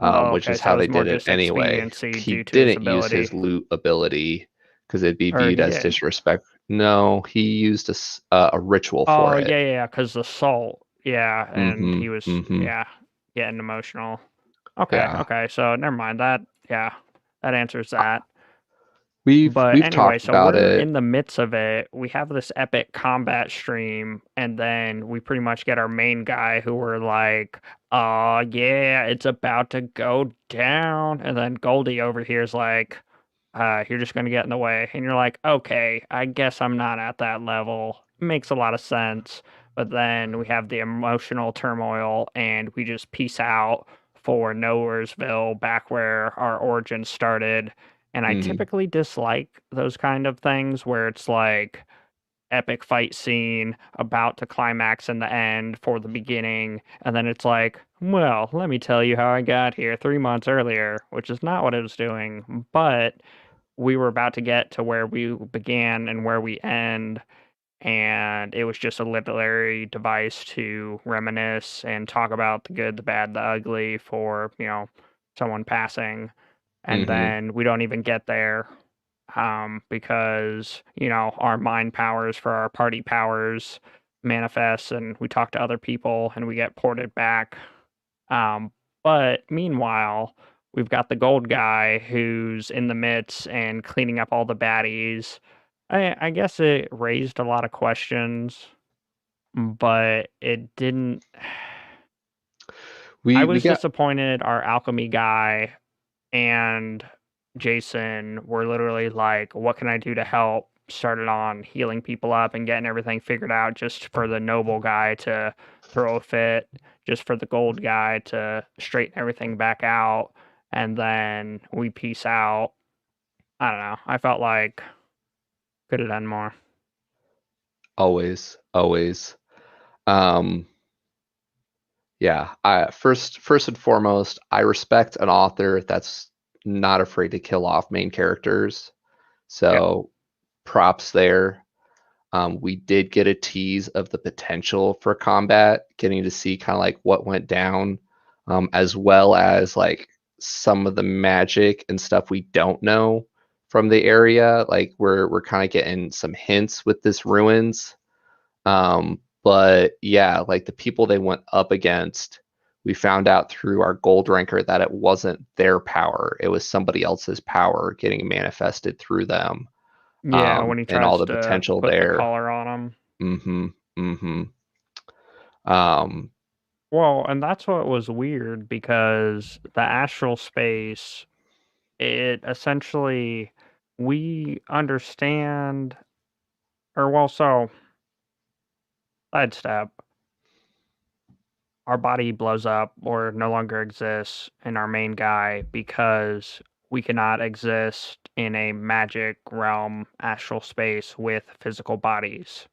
Oh, which okay. is So how it was they more did it just anyway. expediency He due to his didn't use his ability, loot ability because it'd be or viewed he as did. disrespect. No, he used a ritual Oh for it. yeah, yeah, because the salt. Yeah, and Mm-hmm. he was Mm-hmm. getting emotional. Okay, Yeah. okay. So never mind that. Yeah, that answers that. But We've anyway, talked so about we're it. in the midst of it. We have this epic combat stream, and then we pretty much get our main guy who we're like, oh, yeah, it's about to go down. And then Goldie over here is like, you're just going to get in the way. And you're like, okay, I guess I'm not at that level. Makes a lot of sense. But then we have the emotional turmoil, and we just peace out for Nowheresville, back where our origin started, and I Mm-hmm. typically dislike those kind of things where it's like epic fight scene about to climax in the end for the beginning, and then it's like, well, let me tell you how I got here 3 months earlier, which is not what it was doing, but we were about to get to where we began and where we end, and it was just a literary device to reminisce and talk about the good, the bad, the ugly for, someone passing. And Mm-hmm. then we don't even get there because, our mind powers for our party powers manifest and we talk to other people and we get ported back. Um, but meanwhile, we've got the gold guy who's in the midst and cleaning up all the baddies. I guess it raised a lot of questions, but it didn't. I We was got disappointed our alchemy guy and Jason were literally like, "What can I do to help?" Started on healing people up and getting everything figured out just for the noble guy to throw a fit, just for the gold guy to straighten everything back out, and then we peace out. I don't know. I felt like could have done more. always, always. Um, yeah. First and foremost, I respect an author that's not afraid to kill off main characters. Yep. So props there. We did get a tease of the potential for combat, getting to see kind of like what went down, as well as like some of the magic and stuff we don't know from the area. Like we're kind of getting some hints with this ruins. But yeah, like the people they went up against, we found out through our gold ranker that it wasn't their power; it was somebody else's power getting manifested through them, Yeah, when he and all tries the to potential put the there. collar on him. Mm-hmm. Mm-hmm. Um, Well, and that's what was weird because the astral space, it essentially we understand, or well, so sidestep, our body blows up or no longer exists in our main guy because we cannot exist in a magic realm astral space with physical bodies.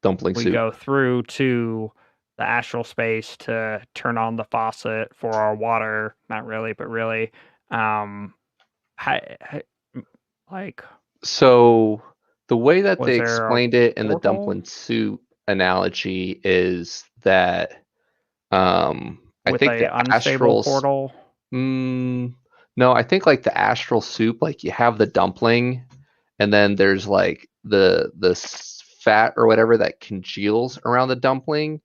dumpling We soup. go through to the astral space to turn on the faucet for our water. Not really, but really. Um, like, So the way that was they there a explained it in the portal dumpling soup analogy is that I with think a the unstable astrals. portal? No, I think like the astral soup, like you have the dumpling, and then there's like the fat or whatever that congeals around the dumpling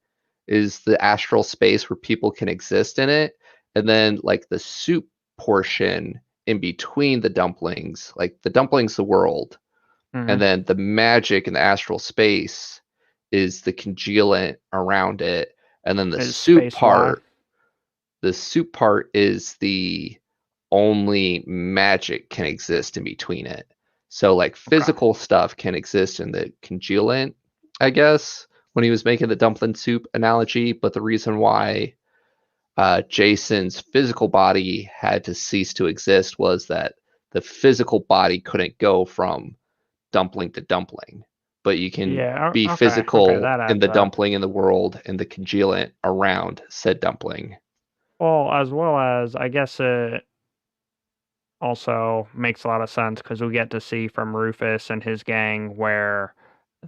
is the astral space where people can exist in it, and then like the soup portion in between the dumplings, like the dumplings the world, and Hmm. then the magic in the astral space is the congealant around it, and then the Is soup space why? part. the soup part is the only magic can exist in between it. So like Okay. physical stuff can exist in the congealant, I guess, when he was making the dumpling soup analogy. But the reason why Jason's physical body had to cease to exist was that the physical body couldn't go from dumpling to dumpling. But you can Yeah. be Okay. Okay. physical That in adds the up. dumpling in the world and the congealant around said dumpling. Well, as well as I guess it also makes a lot of sense because we get to see from Rufus and his gang where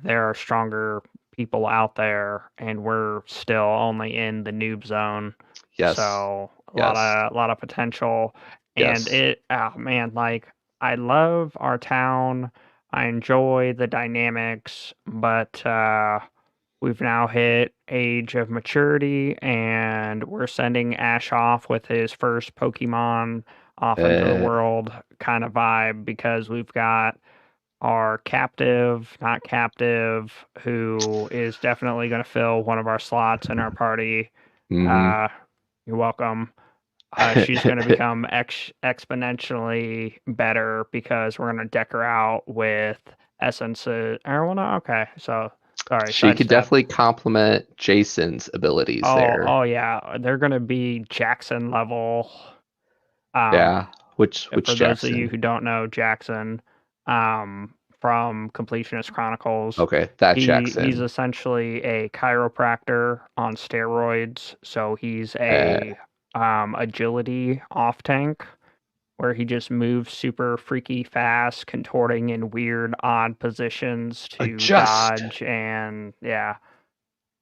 there are stronger people out there, and we're still only in the noob zone. Yes, So yes, a lot of potential, and yes. it oh man, like I love our town. I enjoy the dynamics, but we've now hit age of maturity, and we're sending Ash off with his first Pokemon off into the Uh, world kind of vibe because we've got our captive, not captive, who is definitely going to fill one of our slots in our party. mhm. Uh, you're welcome. She's going to become exponentially better because we're going to deck her out with essences. Or, well, no, okay. So, sorry, She could sidestep. definitely complement Jason's abilities there. Oh yeah, they're gonna be Jackson level. Yeah. Um, Which for those of you Jackson? who don't know Jackson, from Completionist Chronicles, Okay, that he's Jackson. essentially a chiropractor on steroids. So he's Uh, a agility off tank where he just moves super freaky fast, contorting in weird, odd positions to adjust. dodge and yeah.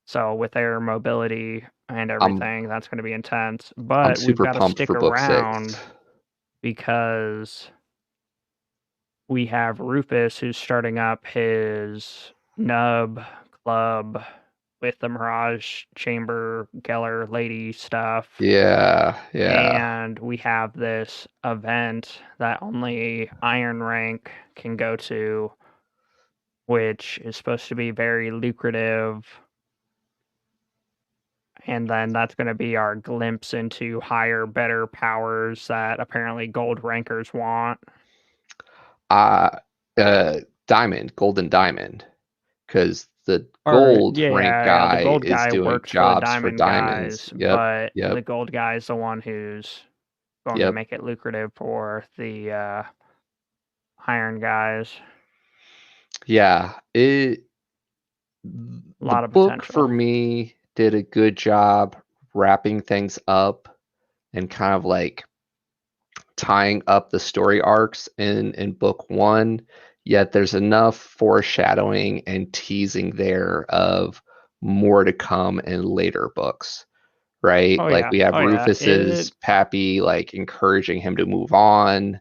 So with air mobility and I'm everything, that's going to be intense. I'm But we've super got to pumped stick for book around 6. because we have Rufus who's starting up his nub club with the Mirage Chamber Geller Lady stuff. Yeah, yeah. And we have this event that only Iron Rank can go to, which is supposed to be very lucrative. And then that's going to be our glimpse into higher, better powers that apparently gold rankers want. Uh uh Diamond, Golden Diamond, cuz the Or, gold yeah, rank yeah, yeah, the guy gold is guy doing works for the jobs for diamond diamonds. guys, Yep, but the yep, gold guy is the one who's going to yep. make it lucrative for the iron guys. Yeah, it A the lot of book for potential. me did a good job wrapping things up and kind of like tying up the story arcs in book 1, yet there's enough foreshadowing and teasing there of more to come in later books, right? Like we have Oh yeah. Rufus's Pappy like encouraging him to move on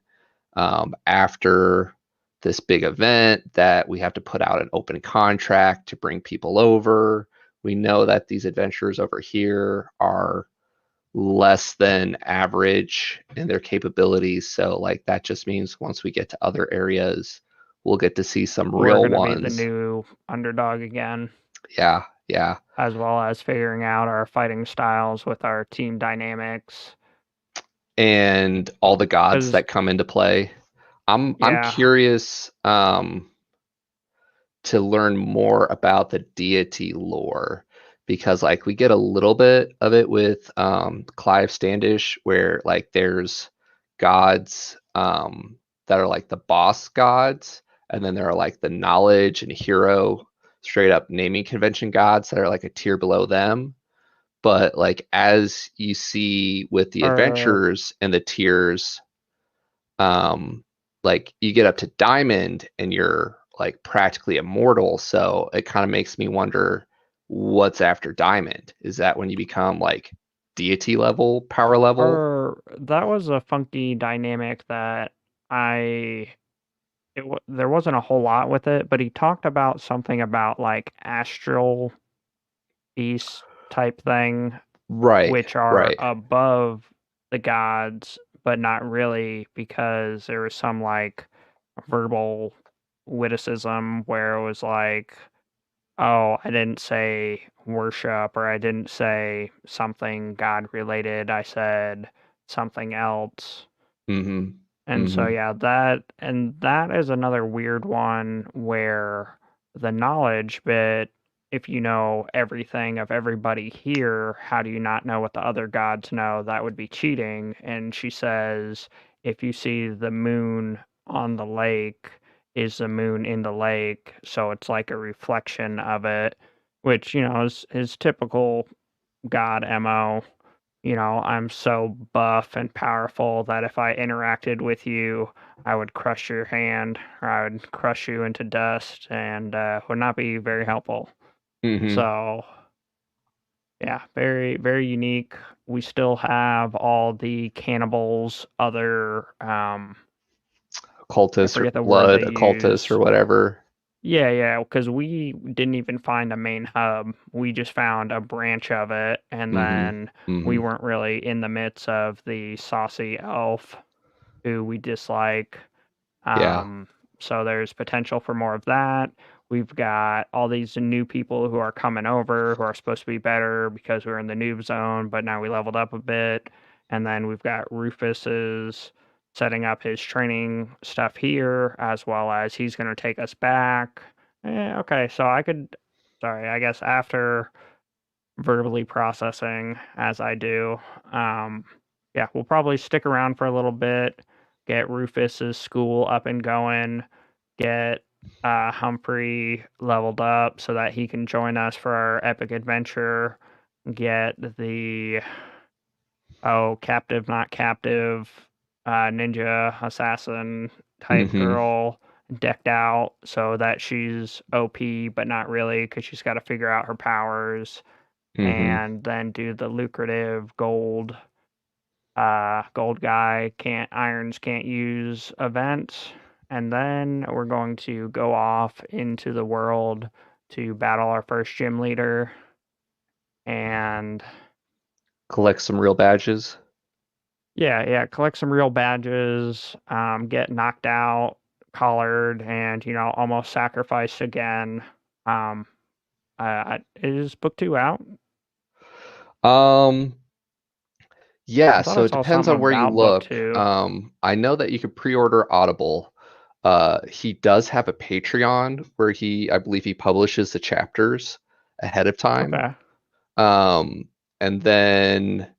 after this big event that we have to put out an open contract to bring people over. We know that these adventurers over here are less than average in their capabilities. So like that just means once we get to other areas, we'll get to see some We're real going to be the ones. new underdog again, Yeah, yeah. as well as figuring out our fighting styles with our team dynamics. And all the gods Because, that come into play. I'm yeah, curious to learn more about the deity lore because like we get a little bit of it with Clive Standish where like there's gods that are like the boss gods and then there are like the knowledge and hero straight up naming convention gods that are like a tier below them, but like as you see with the or adventures and the tiers, um like you get up to diamond and you're like practically immortal, so it kind of makes me wonder what's after diamond. Is that when you become like deity level power level? or that was a funky dynamic that I there wasn't a whole lot with it, but he talked about something about like astral beast type thing, Right, which are right. above the gods, but not really because there was some like verbal witticism where it was like oh, I didn't say worship or I didn't say something God related. I said something else. Mm-hmm. And so Mm-hmm. yeah, that is another weird one where the knowledge bit, if you know everything of everybody here, how do you not know what the other gods know? That would be cheating. And she says, if you see the moon on the lake, is the moon in the lake? So it's like a reflection of it, which, is typical God MO. I'm so buff and powerful that if I interacted with you, I would crush your hand or I would crush you into dust and would not be very helpful. Mm-hmm. So, yeah, very, very unique. We still have all the cannibals, other, I Occultists or forget the word blood they occultists or use. whatever. Yeah, yeah, because we didn't even find a main hub. We just found a branch of it, and Mm-hmm. then we Mm-hmm. weren't really in the midst of the saucy elf who we dislike. Yeah. Um, so there's potential for more of that. We've got all these new people who are coming over who are supposed to be better because we're in the noob zone, but now we leveled up a bit. And then we've got Rufus's setting up his training stuff here, as well as he's going to take us back. Okay, so sorry, I guess after verbally processing as I do. Um, yeah, we'll probably stick around for a little bit, get Rufus's school up and going, get Humphrey leveled up so that he can join us for our epic adventure, get the captive, not captive, ninja assassin type Mm-hmm. girl decked out so that she's OP, but not really because she's got to figure out her powers Mm-hmm. and then do the lucrative gold guy can't use event. And then we're going to go off into the world to battle our first gym leader and Collect some real badges. yeah, collect some real badges, get knocked out, collared, and almost sacrificed again. Um, is book two out? Um, I yeah, thought so I it saw depends on something where you about book look. two. I know that you could pre-order Audible. He does have a Patreon where I believe he publishes the chapters ahead of time. Okay. Um, and then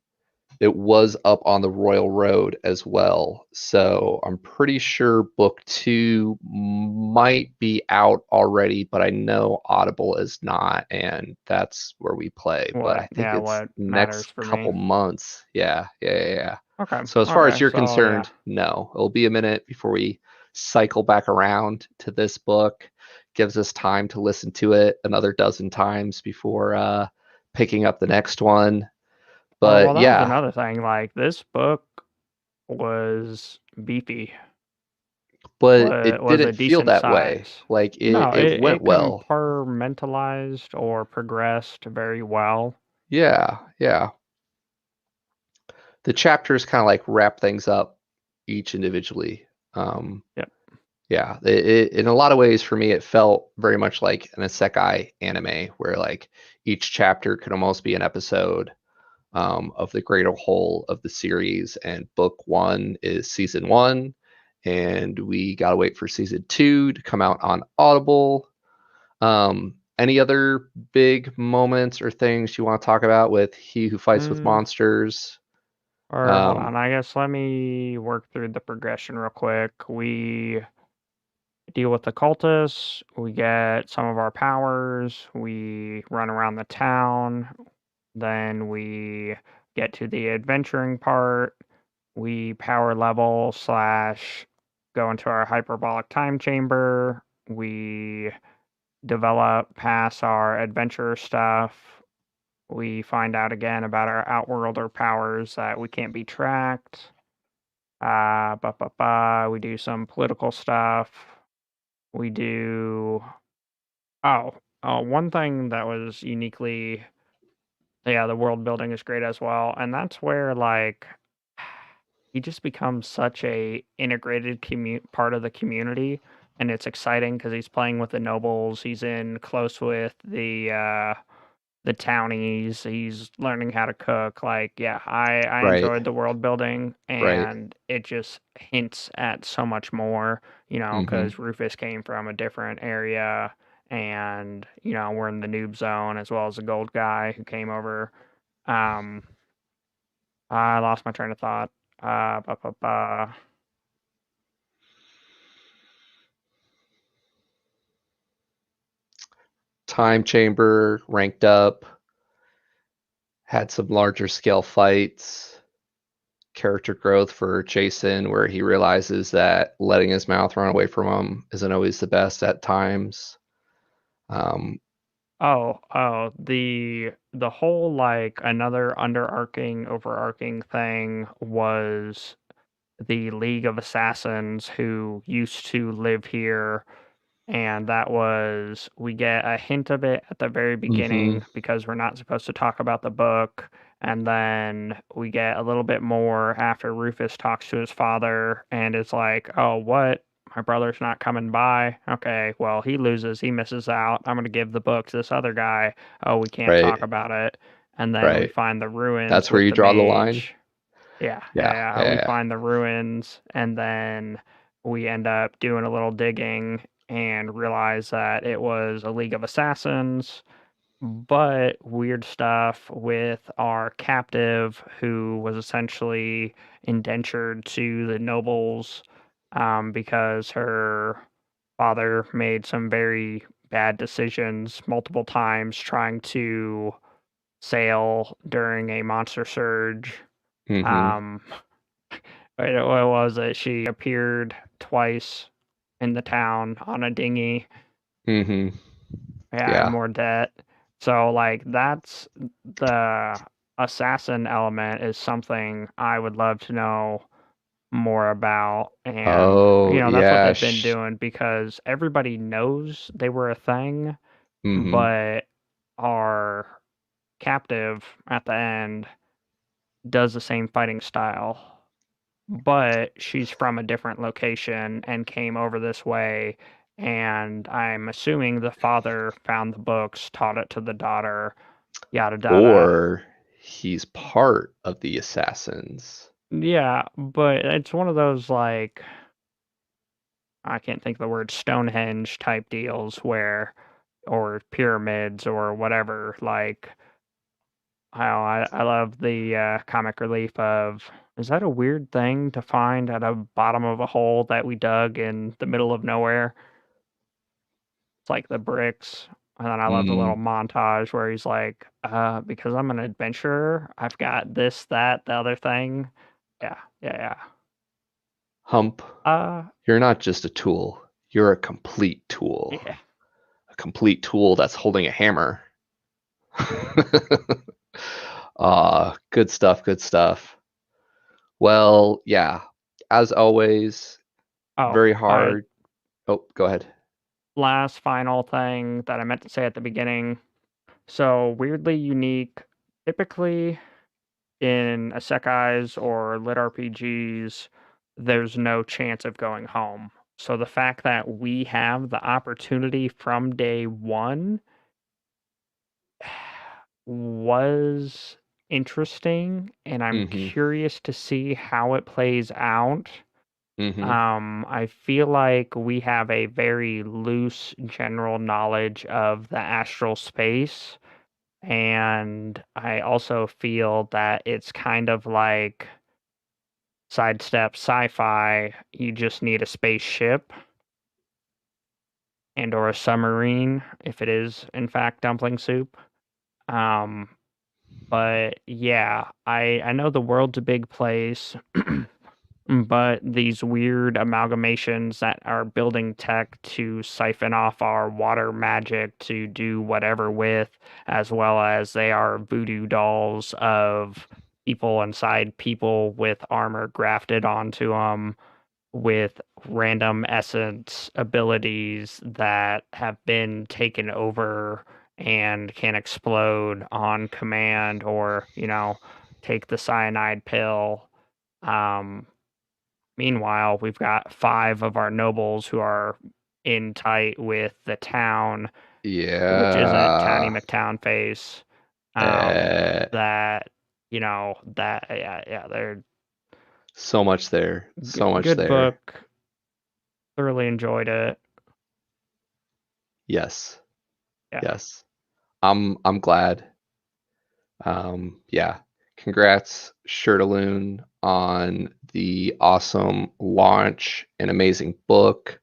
it was up on the Royal Road as well. So I'm pretty sure book two might be out already, but I know Audible is not, and that's where we play. But I think it's What matters next for me. couple months. Yeah, yeah, yeah, yeah. Okay, So as far as okay, you're so yeah. concerned, no, it'll be a minute before we cycle back around to this book. Gives us time to listen to it another dozen times before picking up the next one. Oh, But well, that was yeah, another thing. Like, this book was beefy, but it was a didn't feel decent that way. size. Like No, it went it well. compartmentalized or progressed very well. Yeah, yeah. The chapters kind of like wrap things up each individually. Um, Yep. yeah, in a lot of ways for me, it felt very much like an isekai anime where like each chapter could almost be an episode of the greater whole of the series. And book one is season one, and we gotta wait for season two to come out on Audible. Any other big moments or things you want to talk about with He Who Fights with Mm, Monsters? or hold Um, on, I guess let me work through the progression real quick. We deal with the cultists, we get some of our powers, we run around the town, then we get to the adventuring part. We power level slash go into our hyperbolic time chamber. We develop past our adventure stuff. We find out again about our outworlder powers that we can't be tracked. We do some political stuff. We do. Oh, one thing that was uniquely. Yeah, the world building is great as well. And that's where, like, he just becomes such a integrated part of the community and it's exciting because he's playing with the nobles. He's in close with the townies. He's learning how to cook. Like, yeah, I Right. enjoyed the world building, Right. and it just hints at so much more, Mm-hmm. because Rufus came from a different area, and we're in the noob zone as well as the gold guy who came over. Um, I lost my train of thought. Ba, ba, ba. Time chamber ranked up, had some larger scale fights, character growth for Jason, where he realizes that letting his mouth run away from him isn't always the best at times. Um, Oh, the whole like another underarching, overarching thing was the League of Assassins who used to live here, and that was we get a hint of it at the very mm-hmm. beginning because we're not supposed to talk about the book, and then we get a little bit more after Rufus talks to his father, and it's like, oh, what? My brother's not coming by. Okay, well, he loses, he misses out. I'm gonna give the book to this other guy. Oh, we can't Right. talk about it. And then we Right. find the ruins That's where with you the draw the line. mage. Yeah, yeah, Yeah. yeah. We Yeah. find the ruins, and then we end up doing a little digging and realize that it was a League of Assassins, but weird stuff with our captive who was essentially indentured to the nobles, because her father made some very bad decisions multiple times trying to sail during a monster surge. Mm-hmm. Um, what was it? She appeared twice in the town on a dinghy. Mm-hmm. Yeah, and Yeah. more debt. So like that's the assassin element is something I would love to know more about. And Oh, that's what yeah. they've been doing because everybody knows they were a thing, Mm-hmm. but our captive at the end does the same fighting style, but she's from a different location and came over this way. And I'm assuming the father found the books, taught it to the daughter, yada yada. Or he's part of the assassins. Yeah, but it's one of those like I can't think of the word Stonehenge type deals where or pyramids or whatever. Like I love the comic relief of is that a weird thing to find at a bottom of a hole that we dug in the middle of nowhere? It's like the bricks. And then I love the little Mm. montage where he's like, because I'm an adventurer, I've got this, that, the other thing. Yeah, yeah, Hump, yeah. you're not just a tool. You're a complete tool. Yeah. A complete tool that's holding a hammer. Good stuff, good stuff. Well, yeah. As always, Oh, very hard. Oh, go ahead. last final thing that I meant to say at the beginning. So weirdly unique. Typically in isekais or lit RPGs, there's no chance of going home. So the fact that we have the opportunity from day one was interesting, and I'm Mm-hmm. curious to see how it plays out. Mm-hmm. I feel like we have a very loose general knowledge of the astral space, and I also feel that it's kind of like sidestep sci-fi. You just need a spaceship and or a submarine if it is in fact dumpling soup. Um, but yeah, I know the world's a big place, but these weird amalgamations that are building tech to siphon off our water magic to do whatever with, as well as they are voodoo dolls of people inside people with armor grafted onto them with random essence abilities that have been taken over and can explode on command or, take the cyanide pill. Um, Meanwhile, we've got five of our nobles who are in tight with the town, which isn't Townie Yeah. McTown face. Uh, That that they're so much there. So much good there. book. Thoroughly enjoyed it. Yes. Yeah. Yes. I'm glad. Yeah. Congrats, Shirtaloon, on the awesome launch and amazing book.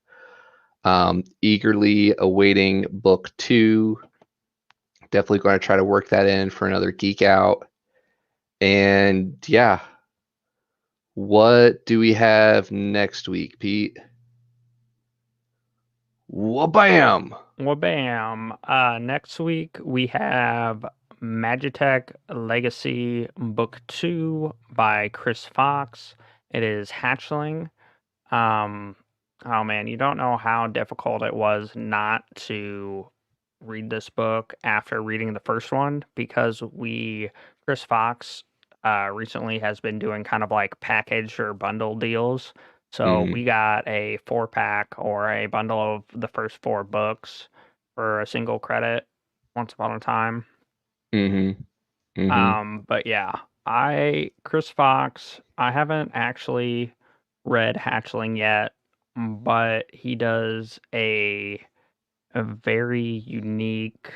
Eagerly awaiting book 2. Definitely going to try to work that in for another Geek Out. And yeah, what do we have next week, Pete? Wha-bam! Well, bam. Next week we have Magitech Legacy Book 2 by Chris Fox. It is Hatchling. Um, oh man, you don't know how difficult it was not to read this book after reading the first one because Chris Fox, recently has been doing kind of like package or bundle deals. So we Mm, got a 4-pack or a bundle of the first 4 books for a single credit once upon a time. mm-hmm. Mm-hmm. But yeah, Chris Fox, I haven't actually read Hatchling yet, but he does a very unique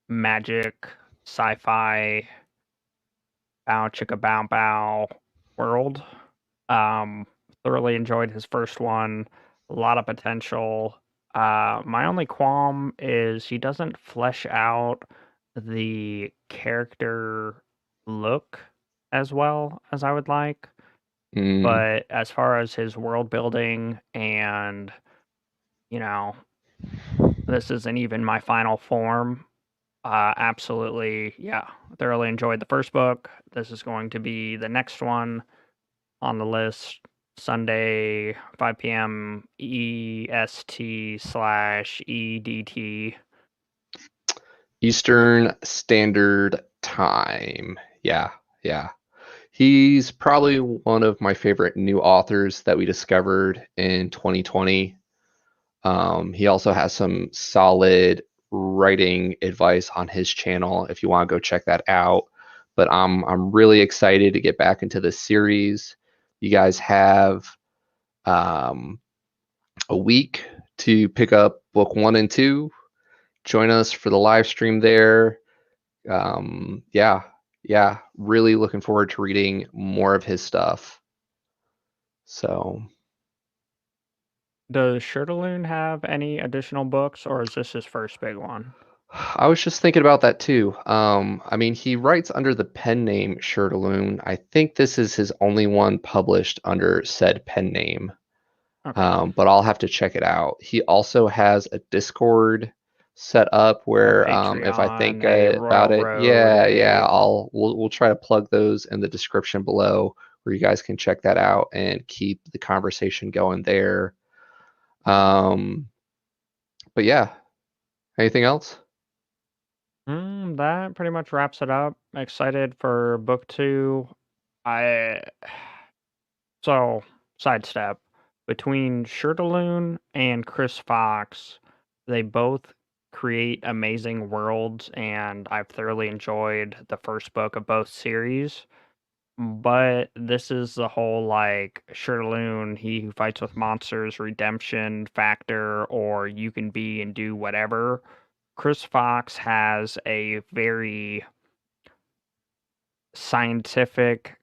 magic sci-fi bow chicka bow bow world. Um, Thoroughly enjoyed his first one. A lot of potential. My only qualm is he doesn't flesh out the character look as well as I would like. Mm. But as far as his world building and, you know, this isn't even my final form. Absolutely, yeah. Thoroughly enjoyed the first book. This is going to be the next one on the list. Sunday, 5 p.m. EST/EDT. Eastern Standard Time. Yeah, yeah. He's probably one of my favorite new authors that we discovered in 2020. He also has some solid writing advice on his channel if you want to go check that out. But I'm really excited to get back into this series. You guys have um, a week to pick up book 1 and 2. Join us for the live stream there. Yeah, yeah, really looking forward to reading more of his stuff. So Does Shirtaloon have any additional books, or is this his first big one? I was just thinking about that too. I mean, he writes under the pen name Shirtaloon. I think this is his only one published under said pen name. Okay. But I'll have to check it out. He also has a Discord set up A where if I Patreon, think a about Royal it, Road, yeah, a we'll try to plug those in the description below where you guys can check that out and keep the conversation going there. Um, but yeah, anything else? That pretty much wraps it up. Excited for book 2. I So, sidestep. Between Shirtaloon and Chris Fox, they both create amazing worlds, and I've thoroughly enjoyed the first book of both series. But this is the whole like Shirtaloon, he who fights with monsters, redemption factor, or you can be and do whatever. Chris Fox has a very scientific,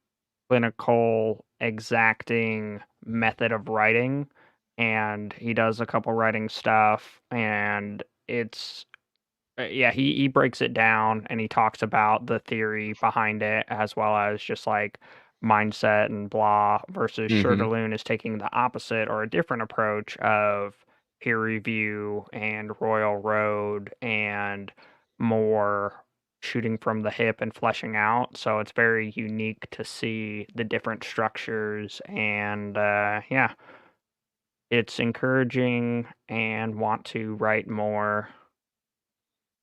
clinical, exacting method of writing, and he does a couple writing stuff, and it's yeah, he breaks it down and he talks about the theory behind it as well as just like mindset and blah versus Mm-hmm. Shirtaloon is taking the opposite or a different approach of peer review and Royal Road and more shooting from the hip and fleshing out. So it's very unique to see the different structures and yeah, it's encouraging and want to write more.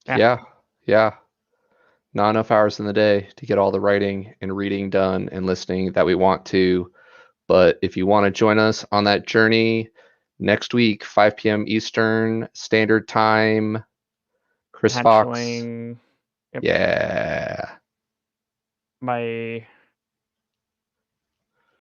Yeah. Yeah, yeah. Not enough hours in the day to get all the writing and reading done and listening that we want to. But if you want to join us on that journey, next week, 5 p.m. Eastern Standard Time. Chris Fox. Hatchling. Yep. Yeah. Bye.